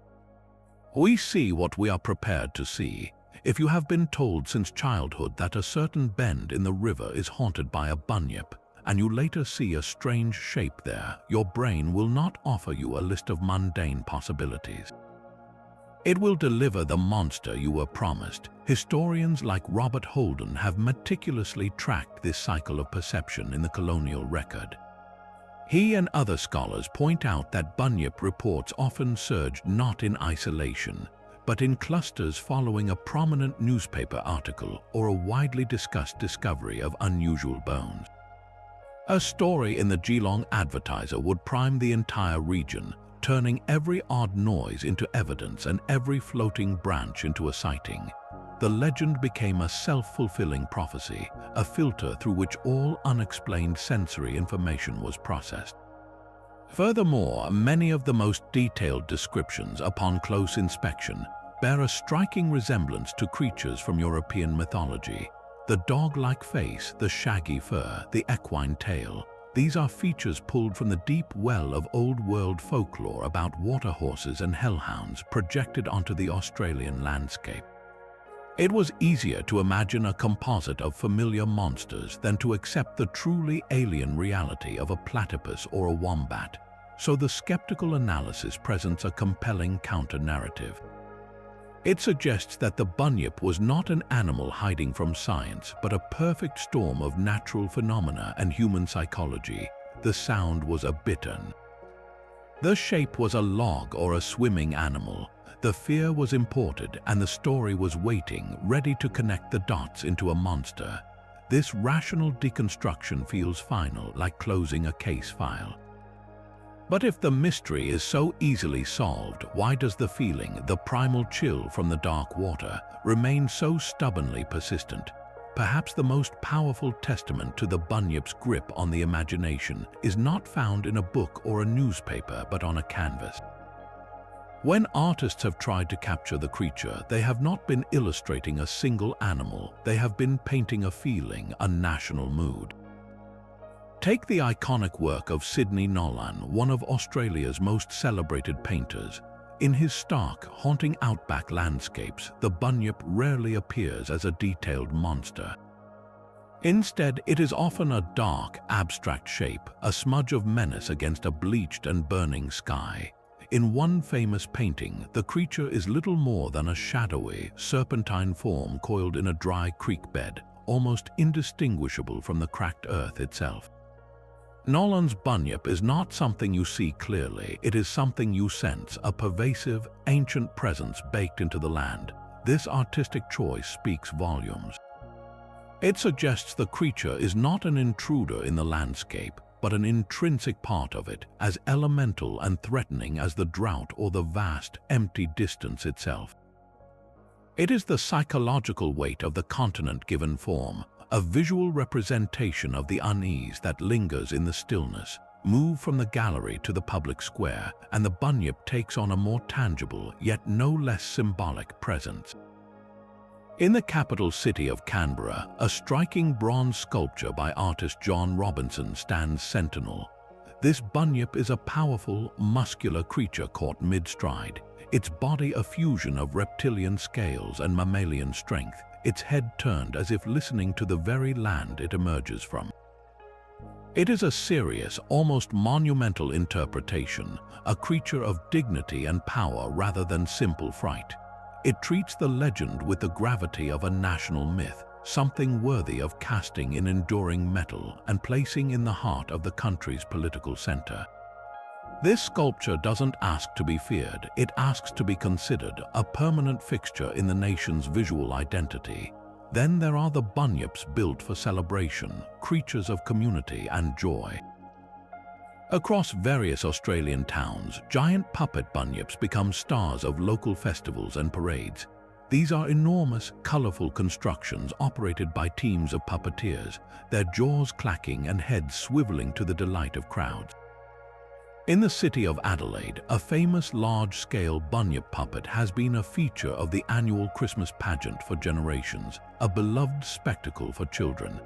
We see what we are prepared to see. If you have been told since childhood that a certain bend in the river is haunted by a bunyip, and you later see a strange shape there, your brain will not offer you a list of mundane possibilities. It will deliver the monster you were promised. Historians like Robert Holden have meticulously tracked this cycle of perception in the colonial record. He and other scholars point out that bunyip reports often surged not in isolation, but in clusters following a prominent newspaper article or a widely discussed discovery of unusual bones. A story in the Geelong Advertiser would prime the entire region, turning every odd noise into evidence and every floating branch into a sighting. The legend became a self-fulfilling prophecy, a filter through which all unexplained sensory information was processed. Furthermore, many of the most detailed descriptions, upon close inspection, bear a striking resemblance to creatures from European mythology. The dog-like face, the shaggy fur, the equine tail, these are features pulled from the deep well of old-world folklore about waterhorses and hellhounds projected onto the Australian landscape. It was easier to imagine a composite of familiar monsters than to accept the truly alien reality of a platypus or a wombat, so the skeptical analysis presents a compelling counter-narrative. It suggests that the bunyip was not an animal hiding from science, but a perfect storm of natural phenomena and human psychology. The sound was a bittern. The shape was a log or a swimming animal. The fear was imported and the story was waiting, ready to connect the dots into a monster. This rational deconstruction feels final, like closing a case file. But if the mystery is so easily solved, why does the feeling, the primal chill from the dark water, remain so stubbornly persistent? Perhaps the most powerful testament to the Bunyip's grip on the imagination is not found in a book or a newspaper, but on a canvas. When artists have tried to capture the creature, they have not been illustrating a single animal, they have been painting a feeling, a national mood. Take the iconic work of Sidney Nolan, one of Australia's most celebrated painters. In his stark, haunting outback landscapes, the bunyip rarely appears as a detailed monster. Instead, it is often a dark, abstract shape, a smudge of menace against a bleached and burning sky. In one famous painting, the creature is little more than a shadowy, serpentine form coiled in a dry creek bed, almost indistinguishable from the cracked earth itself. Nolan's Bunyip is not something you see clearly, it is something you sense, a pervasive, ancient presence baked into the land. This artistic choice speaks volumes. It suggests the creature is not an intruder in the landscape, but an intrinsic part of it, as elemental and threatening as the drought or the vast, empty distance itself. It is the psychological weight of the continent given form, a visual representation of the unease that lingers in the stillness. Move from the gallery to the public square, and the bunyip takes on a more tangible, yet no less symbolic presence. In the capital city of Canberra, a striking bronze sculpture by artist John Robinson stands sentinel. This bunyip is a powerful, muscular creature caught mid-stride, its body a fusion of reptilian scales and mammalian strength, its head turned as if listening to the very land it emerges from. It is a serious, almost monumental interpretation, a creature of dignity and power rather than simple fright. It treats the legend with the gravity of a national myth, something worthy of casting in enduring metal and placing in the heart of the country's political center. This sculpture doesn't ask to be feared, it asks to be considered, a permanent fixture in the nation's visual identity. Then there are the bunyips built for celebration, creatures of community and joy. Across various Australian towns, giant puppet bunyips become stars of local festivals and parades. These are enormous, colourful constructions operated by teams of puppeteers, their jaws clacking and heads swivelling to the delight of crowds. In the city of Adelaide, a famous large-scale bunyip puppet has been a feature of the annual Christmas pageant for generations, a beloved spectacle for children.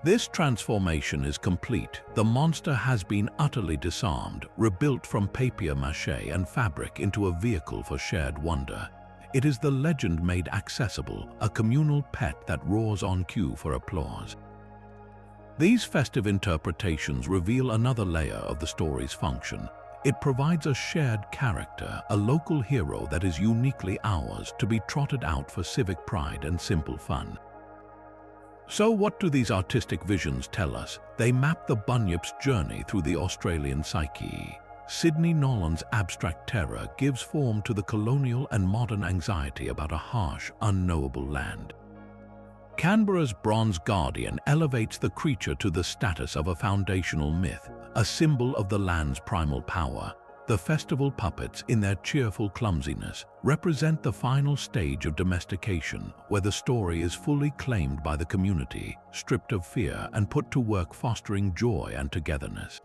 This transformation is complete. The monster has been utterly disarmed, rebuilt from papier-mâché and fabric into a vehicle for shared wonder. It is the legend made accessible, a communal pet that roars on cue for applause. These festive interpretations reveal another layer of the story's function. It provides a shared character, a local hero that is uniquely ours to be trotted out for civic pride and simple fun. So what do these artistic visions tell us? They map the bunyip's journey through the Australian psyche. Sidney Nolan's abstract terror gives form to the colonial and modern anxiety about a harsh, unknowable land. Canberra's Bronze Guardian elevates the creature to the status of a foundational myth, a symbol of the land's primal power. The festival puppets, in their cheerful clumsiness, represent the final stage of domestication, where the story is fully claimed by the community, stripped of fear and put to work fostering joy and togetherness.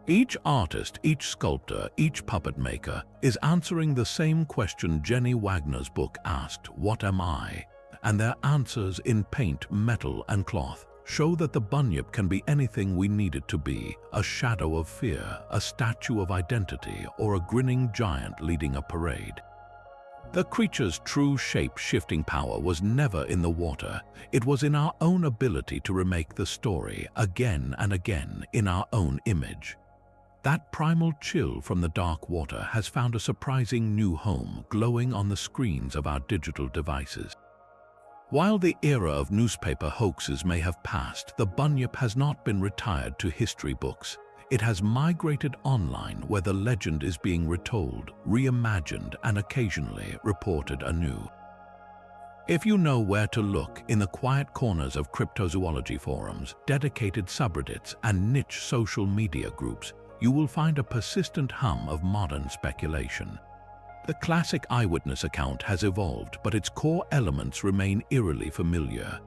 Each artist, each sculptor, each puppet maker is answering the same question Jenny Wagner's book asked, "What am I?" And their answers in paint, metal, and cloth show that the bunyip can be anything we need it to be, a shadow of fear, a statue of identity, or a grinning giant leading a parade. The creature's true shape-shifting power was never in the water. It was in our own ability to remake the story again and again in our own image. That primal chill from the dark water has found a surprising new home, glowing on the screens of our digital devices. While the era of newspaper hoaxes may have passed, the bunyip has not been retired to history books. it has migrated online where the legend is being retold, reimagined, and occasionally reported anew. If you know where to look in the quiet corners of cryptozoology forums, dedicated subreddits, and niche social media groups, you will find a persistent hum of modern speculation. The classic eyewitness account has evolved, but its core elements remain eerily familiar.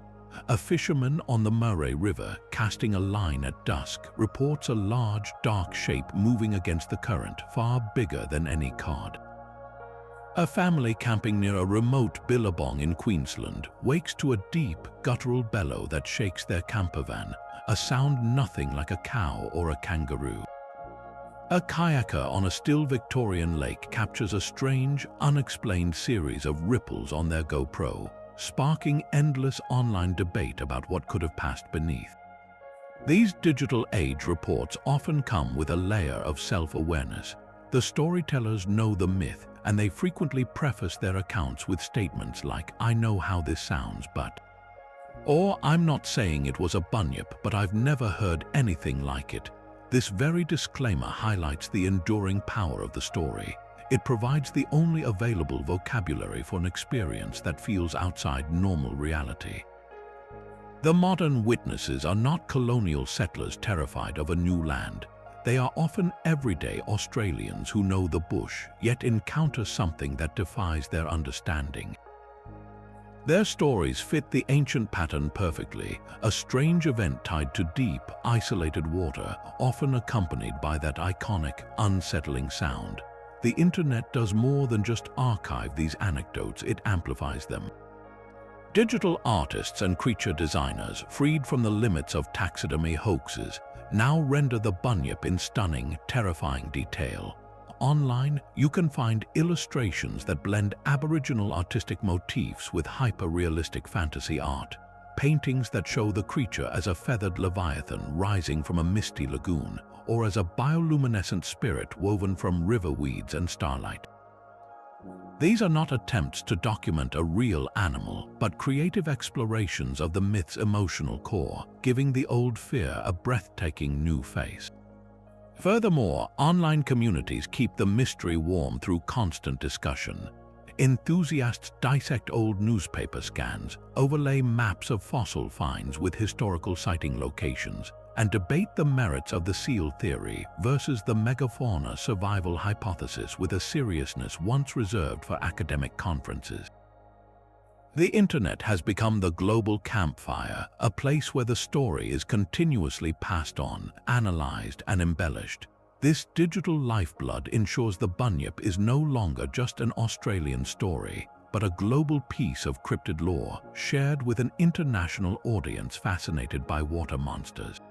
A fisherman on the Murray River casting a line at dusk reports a large, dark shape moving against the current, far bigger than any cod. A family camping near a remote billabong in Queensland wakes to a deep, guttural bellow that shakes their camper van, a sound nothing like a cow or a kangaroo. A kayaker on a still Victorian lake captures a strange, unexplained series of ripples on their GoPro, sparking endless online debate about what could have passed beneath. These digital age reports often come with a layer of self-awareness. The storytellers know the myth, and they frequently preface their accounts with statements like, "I know how this sounds, but..." Or, "I'm not saying it was a bunyip, but I've never heard anything like it." This very disclaimer highlights the enduring power of the story. It provides the only available vocabulary for an experience that feels outside normal reality. The modern witnesses are not colonial settlers terrified of a new land. They are often everyday Australians who know the bush, yet encounter something that defies their understanding. Their stories fit the ancient pattern perfectly, a strange event tied to deep, isolated water, often accompanied by that iconic, unsettling sound. The internet does more than just archive these anecdotes, it amplifies them. Digital artists and creature designers, freed from the limits of taxidermy hoaxes, now render the bunyip in stunning, terrifying detail. Online, you can find illustrations that blend Aboriginal artistic motifs with hyper-realistic fantasy art, paintings that show the creature as a feathered leviathan rising from a misty lagoon, or as a bioluminescent spirit woven from river weeds and starlight. These are not attempts to document a real animal, but creative explorations of the myth's emotional core, giving the old fear a breathtaking new face. Furthermore, online communities keep the mystery warm through constant discussion. Enthusiasts dissect old newspaper scans, overlay maps of fossil finds with historical sighting locations, and debate the merits of the seal theory versus the megafauna survival hypothesis with a seriousness once reserved for academic conferences. The internet has become the global campfire, a place where the story is continuously passed on, analyzed, and embellished. This digital lifeblood ensures the bunyip is no longer just an Australian story, but a global piece of cryptid lore shared with an international audience fascinated by water monsters.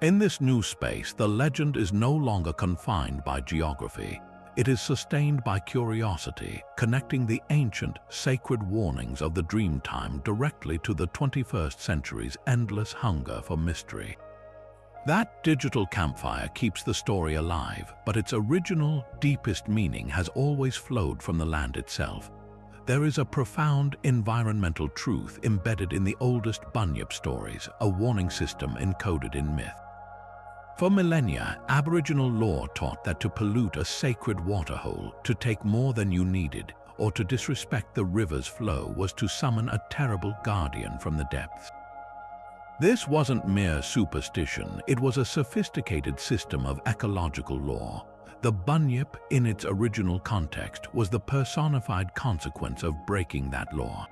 In this new space, the legend is no longer confined by geography. It is sustained by curiosity, connecting the ancient, sacred warnings of the Dreamtime directly to the 21st century's endless hunger for mystery. That digital campfire keeps the story alive, but its original, deepest meaning has always flowed from the land itself. There is a profound environmental truth embedded in the oldest bunyip stories, a warning system encoded in myth. For millennia, Aboriginal lore taught that to pollute a sacred waterhole, to take more than you needed, or to disrespect the river's flow was to summon a terrible guardian from the depths. This wasn't mere superstition, it was a sophisticated system of ecological law. The bunyip, in its original context, was the personified consequence of breaking that law.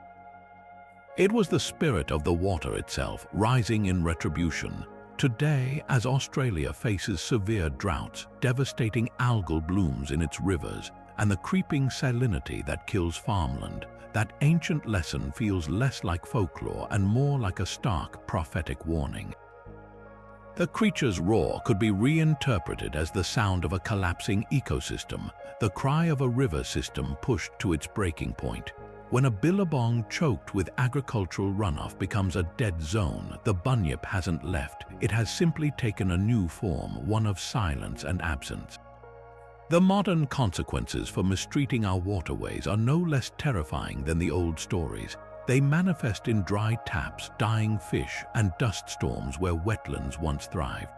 It was the spirit of the water itself, rising in retribution. Today, as Australia faces severe droughts, devastating algal blooms in its rivers, and the creeping salinity that kills farmland, that ancient lesson feels less like folklore and more like a stark prophetic warning. The creature's roar could be reinterpreted as the sound of a collapsing ecosystem, the cry of a river system pushed to its breaking point. When a billabong choked with agricultural runoff becomes a dead zone, the bunyip hasn't left. It has simply taken a new form, one of silence and absence. The modern consequences for mistreating our waterways are no less terrifying than the old stories. They manifest in dry taps, dying fish, and dust storms where wetlands once thrived.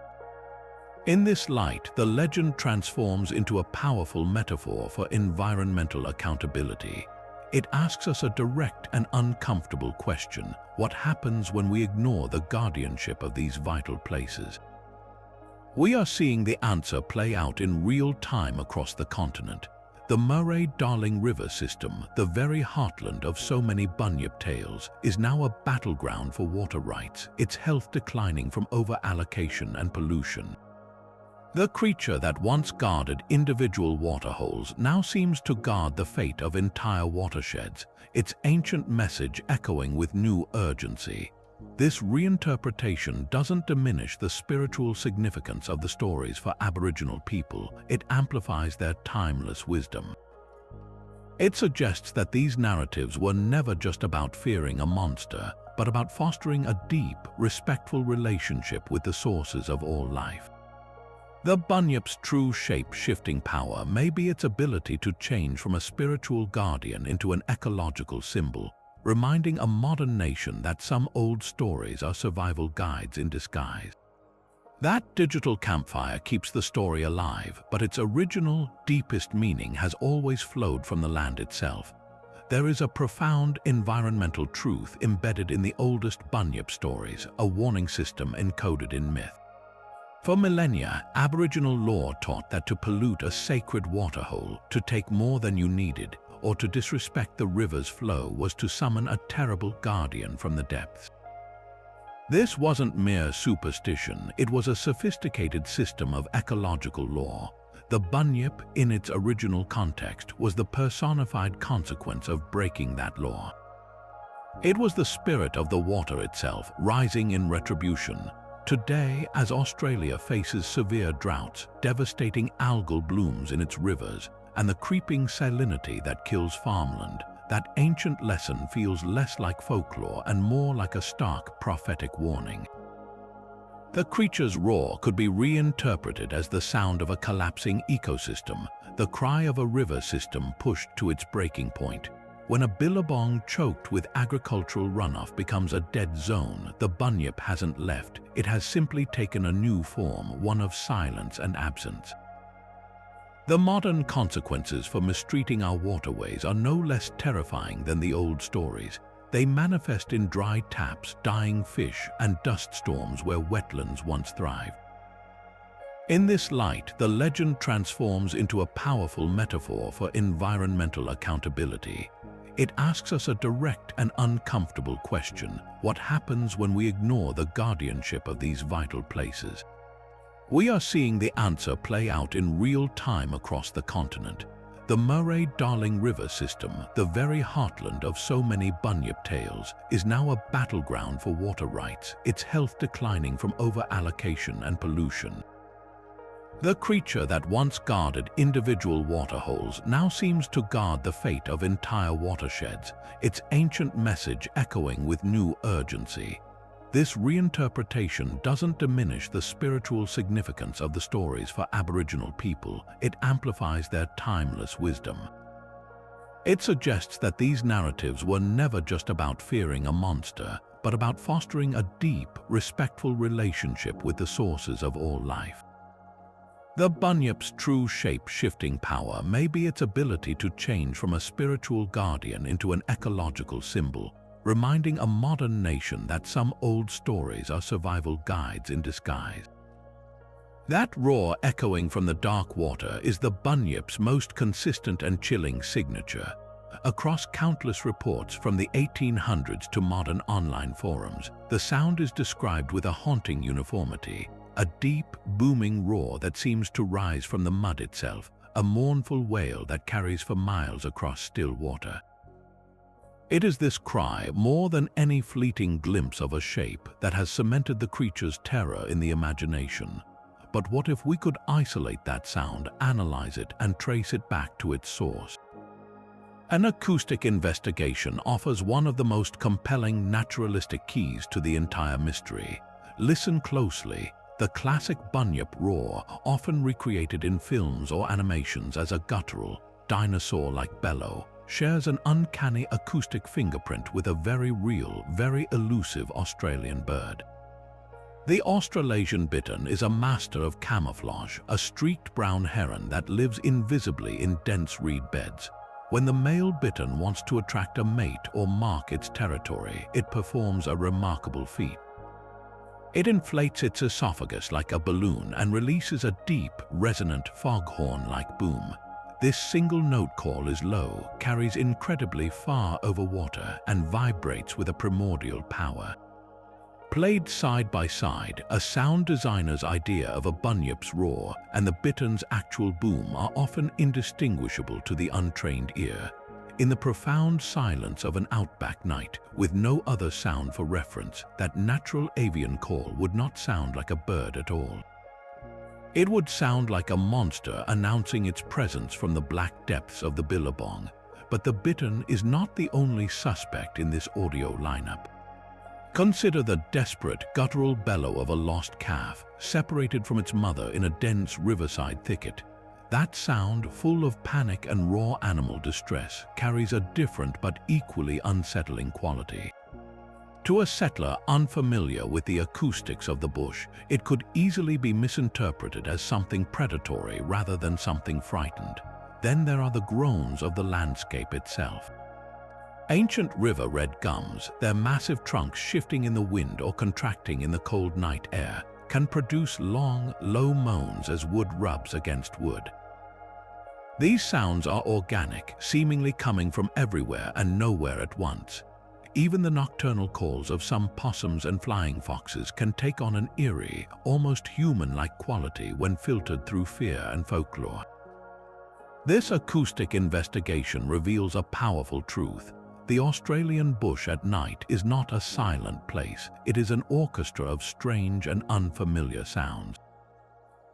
In this light, the legend transforms into a powerful metaphor for environmental accountability. It asks us a direct and uncomfortable question: what happens when we ignore the guardianship of these vital places? We are seeing the answer play out in real time across the continent. The Murray-Darling River system, the very heartland of so many Bunyip tales, is now a battleground for water rights, its health declining from over-allocation and pollution. The creature that once guarded individual waterholes now seems to guard the fate of entire watersheds, its ancient message echoing with new urgency. This reinterpretation doesn't diminish the spiritual significance of the stories for Aboriginal people, it amplifies their timeless wisdom. It suggests that these narratives were never just about fearing a monster, but about fostering a deep, respectful relationship with the sources of all life. The Bunyip's true shape-shifting power may be its ability to change from a spiritual guardian into an ecological symbol, reminding a modern nation that some old stories are survival guides in disguise. That digital campfire keeps the story alive, but its original, deepest meaning has always flowed from the land itself. There is a profound environmental truth embedded in the oldest Bunyip stories, a warning system encoded in myth. For millennia, Aboriginal lore taught that to pollute a sacred waterhole, to take more than you needed, or to disrespect the river's flow was to summon a terrible guardian from the depths. This wasn't mere superstition, it was a sophisticated system of ecological law. The Bunyip, in its original context, was the personified consequence of breaking that law. It was the spirit of the water itself, rising in retribution. Today, as Australia faces severe droughts, devastating algal blooms in its rivers, and the creeping salinity that kills farmland, that ancient lesson feels less like folklore and more like a stark prophetic warning. The creature's roar could be reinterpreted as the sound of a collapsing ecosystem, the cry of a river system pushed to its breaking point. When a billabong choked with agricultural runoff becomes a dead zone, the Bunyip hasn't left, it has simply taken a new form, one of silence and absence. The modern consequences for mistreating our waterways are no less terrifying than the old stories. They manifest in dry taps, dying fish, and dust storms where wetlands once thrived. In this light, the legend transforms into a powerful metaphor for environmental accountability. It asks us a direct and uncomfortable question: what happens when we ignore the guardianship of these vital places? We are seeing the answer play out in real time across the continent. The Murray-Darling River system, the very heartland of so many Bunyip tales, is now a battleground for water rights, its health declining from over-allocation and pollution. The creature that once guarded individual waterholes now seems to guard the fate of entire watersheds, its ancient message echoing with new urgency. This reinterpretation doesn't diminish the spiritual significance of the stories for Aboriginal people, it amplifies their timeless wisdom. It suggests that these narratives were never just about fearing a monster, but about fostering a deep, respectful relationship with the sources of all life. The Bunyip's true shape-shifting power may be its ability to change from a spiritual guardian into an ecological symbol, reminding a modern nation that some old stories are survival guides in disguise. That roar echoing from the dark water is the Bunyip's most consistent and chilling signature. Across countless reports from the 1800s to modern online forums, the sound is described with a haunting uniformity, a deep, booming roar that seems to rise from the mud itself, a mournful wail that carries for miles across still water. It is this cry, more than any fleeting glimpse of a shape, that has cemented the creature's terror in the imagination. But what if we could isolate that sound, analyze it, and trace it back to its source? An acoustic investigation offers one of the most compelling naturalistic keys to the entire mystery. Listen closely. The classic Bunyip roar, often recreated in films or animations as a guttural, dinosaur-like bellow, shares an uncanny acoustic fingerprint with a very real, very elusive Australian bird. The Australasian bittern is a master of camouflage, a streaked brown heron that lives invisibly in dense reed beds. When the male bittern wants to attract a mate or mark its territory, it performs a remarkable feat. It inflates its esophagus like a balloon and releases a deep, resonant foghorn-like boom. This single-note call is low, carries incredibly far over water, and vibrates with a primordial power. Played side by side, a sound designer's idea of a bunyip's roar and the bittern's actual boom are often indistinguishable to the untrained ear. In the profound silence of an outback night, with no other sound for reference, that natural avian call would not sound like a bird at all. It would sound like a monster announcing its presence from the black depths of the billabong. But the bittern is not the only suspect in this audio lineup. Consider the desperate, guttural bellow of a lost calf, separated from its mother in a dense riverside thicket. That sound, full of panic and raw animal distress, carries a different but equally unsettling quality. To a settler unfamiliar with the acoustics of the bush, it could easily be misinterpreted as something predatory rather than something frightened. Then there are the groans of the landscape itself. Ancient river red gums, their massive trunks shifting in the wind or contracting in the cold night air, can produce long, low moans as wood rubs against wood. These sounds are organic, seemingly coming from everywhere and nowhere at once. Even the nocturnal calls of some possums and flying foxes can take on an eerie, almost human-like quality when filtered through fear and folklore. This acoustic investigation reveals a powerful truth. The Australian bush at night is not a silent place, it is an orchestra of strange and unfamiliar sounds.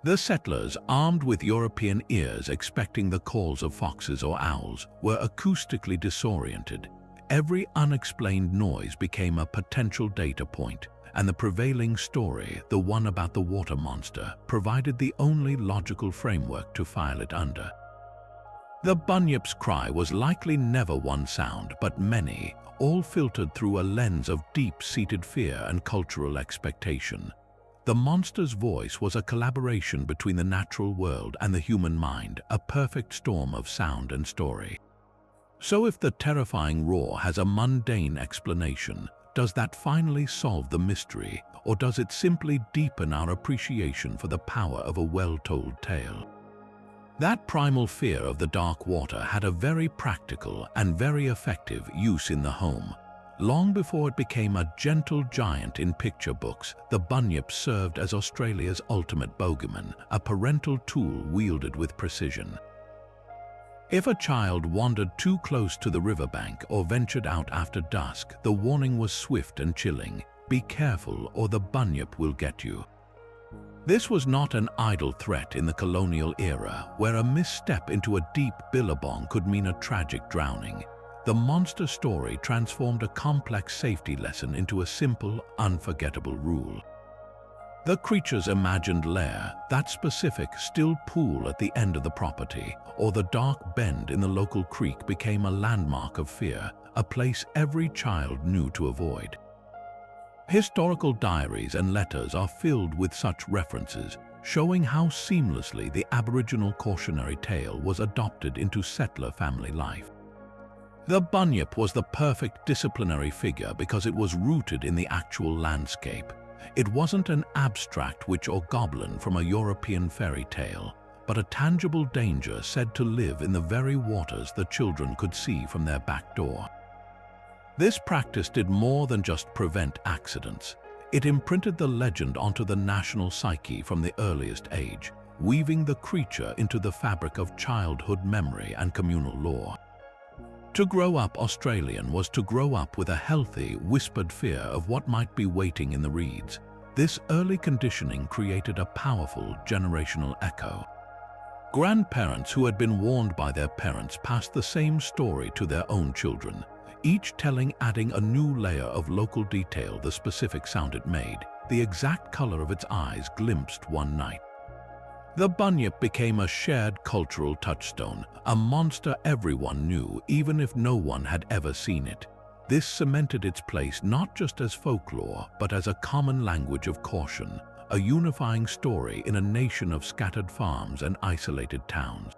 The settlers, armed with European ears expecting the calls of foxes or owls, were acoustically disoriented. Every unexplained noise became a potential data point, and the prevailing story, the one about the water monster, provided the only logical framework to file it under. The bunyip's cry was likely never one sound, but many, all filtered through a lens of deep-seated fear and cultural expectation. The monster's voice was a collaboration between the natural world and the human mind, a perfect storm of sound and story. So if the terrifying roar has a mundane explanation, does that finally solve the mystery, or does it simply deepen our appreciation for the power of a well-told tale? That primal fear of the dark water had a very practical and very effective use in the home. Long before it became a gentle giant in picture books, the bunyip served as Australia's ultimate bogeyman, a parental tool wielded with precision. If a child wandered too close to the riverbank or ventured out after dusk, the warning was swift and chilling: be careful or the bunyip will get you. This was not an idle threat in the colonial era, where a misstep into a deep billabong could mean a tragic drowning. The monster story transformed a complex safety lesson into a simple, unforgettable rule. The creature's imagined lair, that specific still pool at the end of the property, or the dark bend in the local creek became a landmark of fear, a place every child knew to avoid. Historical diaries and letters are filled with such references, showing how seamlessly the Aboriginal cautionary tale was adopted into settler family life. The bunyip was the perfect disciplinary figure because it was rooted in the actual landscape. It wasn't an abstract witch or goblin from a European fairy tale, but a tangible danger said to live in the very waters the children could see from their back door. This practice did more than just prevent accidents. It imprinted the legend onto the national psyche from the earliest age, weaving the creature into the fabric of childhood memory and communal lore. To grow up Australian was to grow up with a healthy, whispered fear of what might be waiting in the reeds. This early conditioning created a powerful generational echo. Grandparents who had been warned by their parents passed the same story to their own children, each telling adding a new layer of local detail: the specific sound it made, the exact color of its eyes glimpsed one night. The bunyip became a shared cultural touchstone, a monster everyone knew even if no one had ever seen it. This cemented its place not just as folklore, but as a common language of caution, a unifying story in a nation of scattered farms and isolated towns.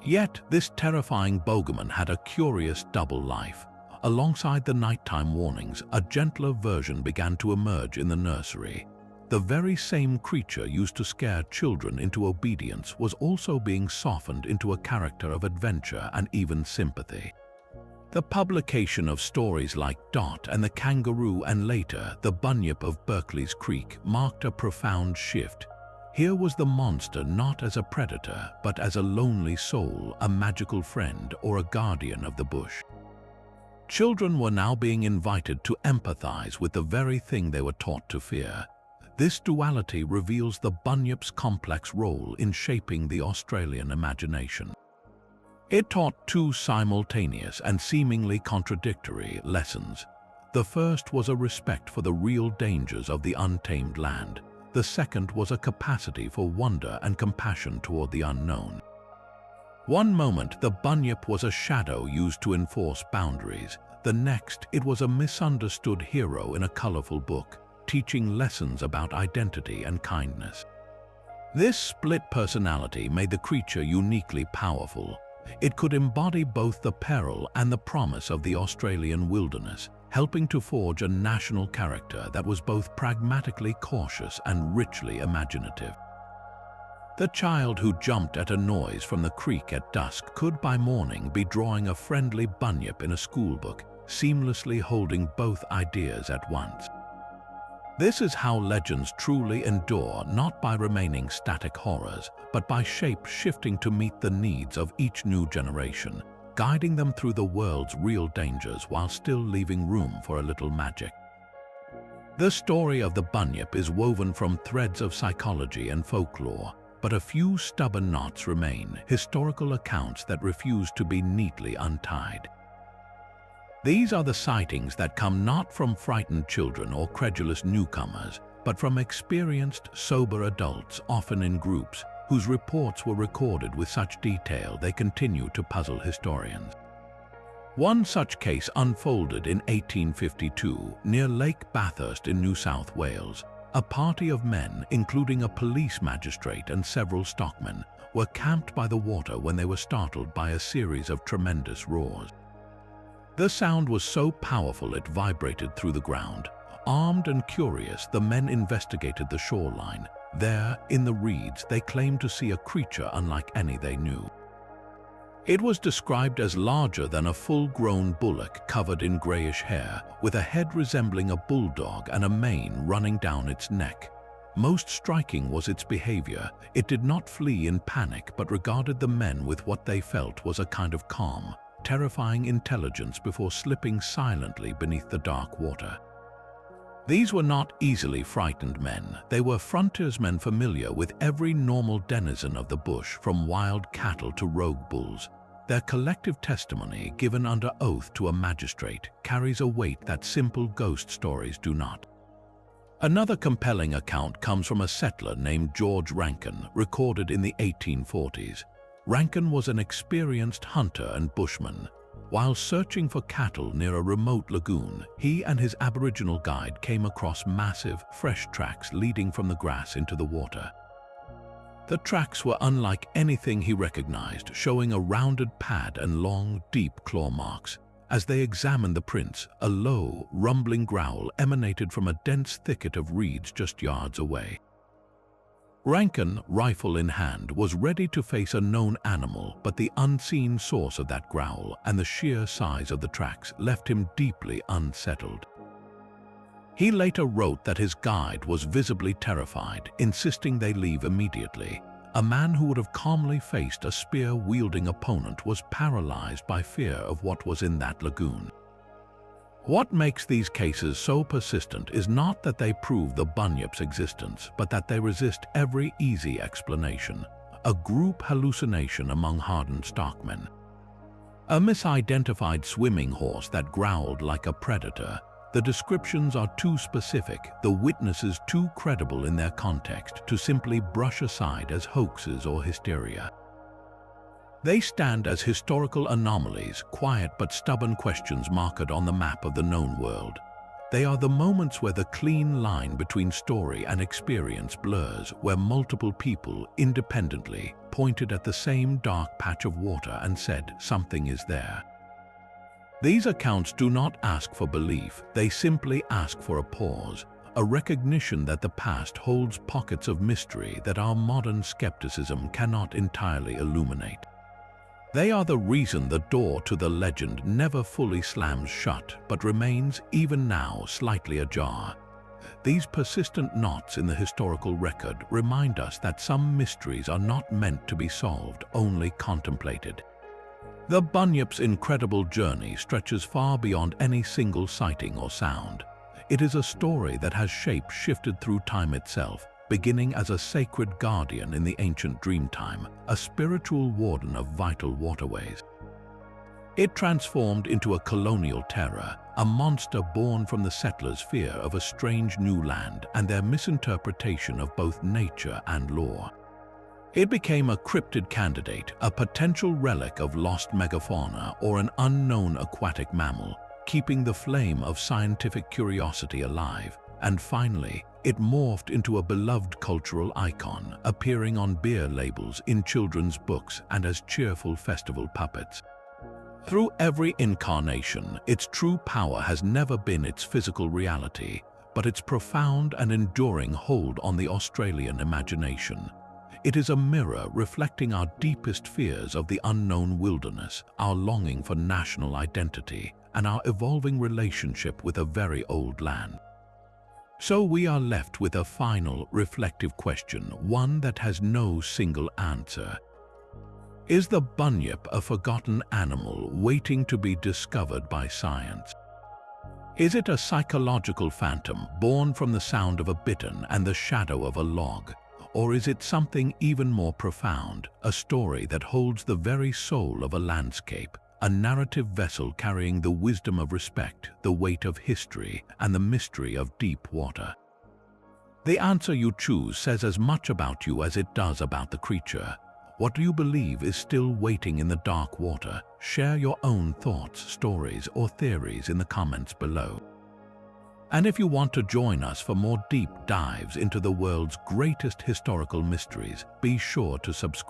Yet, this terrifying bogeyman had a curious double life. Alongside the nighttime warnings, a gentler version began to emerge in the nursery. The very same creature used to scare children into obedience was also being softened into a character of adventure and even sympathy. The publication of stories like Dot and the Kangaroo and later the Bunyip of Berkeley's Creek marked a profound shift. Here was the monster not as a predator, but as a lonely soul, a magical friend, or a guardian of the bush. Children were now being invited to empathize with the very thing they were taught to fear. This duality reveals the Bunyip's complex role in shaping the Australian imagination. It taught two simultaneous and seemingly contradictory lessons. The first was a respect for the real dangers of the untamed land. The second was a capacity for wonder and compassion toward the unknown. One moment, the Bunyip was a shadow used to enforce boundaries. The next, it was a misunderstood hero in a colorful book, teaching lessons about identity and kindness. This split personality made the creature uniquely powerful. It could embody both the peril and the promise of the Australian wilderness, helping to forge a national character that was both pragmatically cautious and richly imaginative. The child who jumped at a noise from the creek at dusk could by morning be drawing a friendly Bunyip in a schoolbook, seamlessly holding both ideas at once. This is how legends truly endure, not by remaining static horrors, but by shape-shifting to meet the needs of each new generation, guiding them through the world's real dangers while still leaving room for a little magic. The story of the Bunyip is woven from threads of psychology and folklore, but a few stubborn knots remain, historical accounts that refuse to be neatly untied. These are the sightings that come not from frightened children or credulous newcomers, but from experienced, sober adults, often in groups, whose reports were recorded with such detail they continue to puzzle historians. One such case unfolded in 1852 near Lake Bathurst in New South Wales. A party of men, including a police magistrate and several stockmen, were camped by the water when they were startled by a series of tremendous roars. The sound was so powerful it vibrated through the ground. Armed and curious, the men investigated the shoreline. There, in the reeds, they claimed to see a creature unlike any they knew. It was described as larger than a full-grown bullock covered in grayish hair, with a head resembling a bulldog and a mane running down its neck. Most striking was its behavior. It did not flee in panic but regarded the men with what they felt was a kind of calm, terrifying intelligence before slipping silently beneath the dark water. These were not easily frightened men. They were frontiersmen familiar with every normal denizen of the bush, from wild cattle to rogue bulls. Their collective testimony, given under oath to a magistrate, carries a weight that simple ghost stories do not. Another compelling account comes from a settler named George Rankin, recorded in the 1840s. Rankin was an experienced hunter and bushman. While searching for cattle near a remote lagoon, he and his Aboriginal guide came across massive, fresh tracks leading from the grass into the water. The tracks were unlike anything he recognized, showing a rounded pad and long, deep claw marks. As they examined the prints, a low, rumbling growl emanated from a dense thicket of reeds just yards away. Rankin, rifle in hand, was ready to face a known animal, but the unseen source of that growl and the sheer size of the tracks left him deeply unsettled. He later wrote that his guide was visibly terrified, insisting they leave immediately. A man who would have calmly faced a spear-wielding opponent was paralyzed by fear of what was in that lagoon. What makes these cases so persistent is not that they prove the Bunyip's existence, but that they resist every easy explanation, a group hallucination among hardened stockmen. A misidentified swimming horse that growled like a predator. The descriptions are too specific, the witnesses too credible in their context to simply brush aside as hoaxes or hysteria. They stand as historical anomalies, quiet but stubborn questions marked on the map of the known world. They are the moments where the clean line between story and experience blurs, where multiple people independently pointed at the same dark patch of water and said, "Something is there." These accounts do not ask for belief, they simply ask for a pause, a recognition that the past holds pockets of mystery that our modern skepticism cannot entirely illuminate. They are the reason the door to the legend never fully slams shut, but remains, even now, slightly ajar. These persistent knots in the historical record remind us that some mysteries are not meant to be solved, only contemplated. The Bunyip's incredible journey stretches far beyond any single sighting or sound. It is a story that has shape-shifted through time itself, beginning as a sacred guardian in the ancient Dreamtime, a spiritual warden of vital waterways. It transformed into a colonial terror, a monster born from the settlers' fear of a strange new land and their misinterpretation of both nature and law. It became a cryptid candidate, a potential relic of lost megafauna or an unknown aquatic mammal, keeping the flame of scientific curiosity alive. And finally, it morphed into a beloved cultural icon, appearing on beer labels, in children's books, and as cheerful festival puppets. Through every incarnation, its true power has never been its physical reality, but its profound and enduring hold on the Australian imagination. It is a mirror reflecting our deepest fears of the unknown wilderness, our longing for national identity, and our evolving relationship with a very old land. So we are left with a final, reflective question, one that has no single answer. Is the bunyip a forgotten animal waiting to be discovered by science? Is it a psychological phantom born from the sound of a bittern and the shadow of a log? Or is it something even more profound, a story that holds the very soul of a landscape, a narrative vessel carrying the wisdom of respect, the weight of history, and the mystery of deep water? The answer you choose says as much about you as it does about the creature. What do you believe is still waiting in the dark water? Share your own thoughts, stories, or theories in the comments below. And if you want to join us for more deep dives into the world's greatest historical mysteries, be sure to subscribe.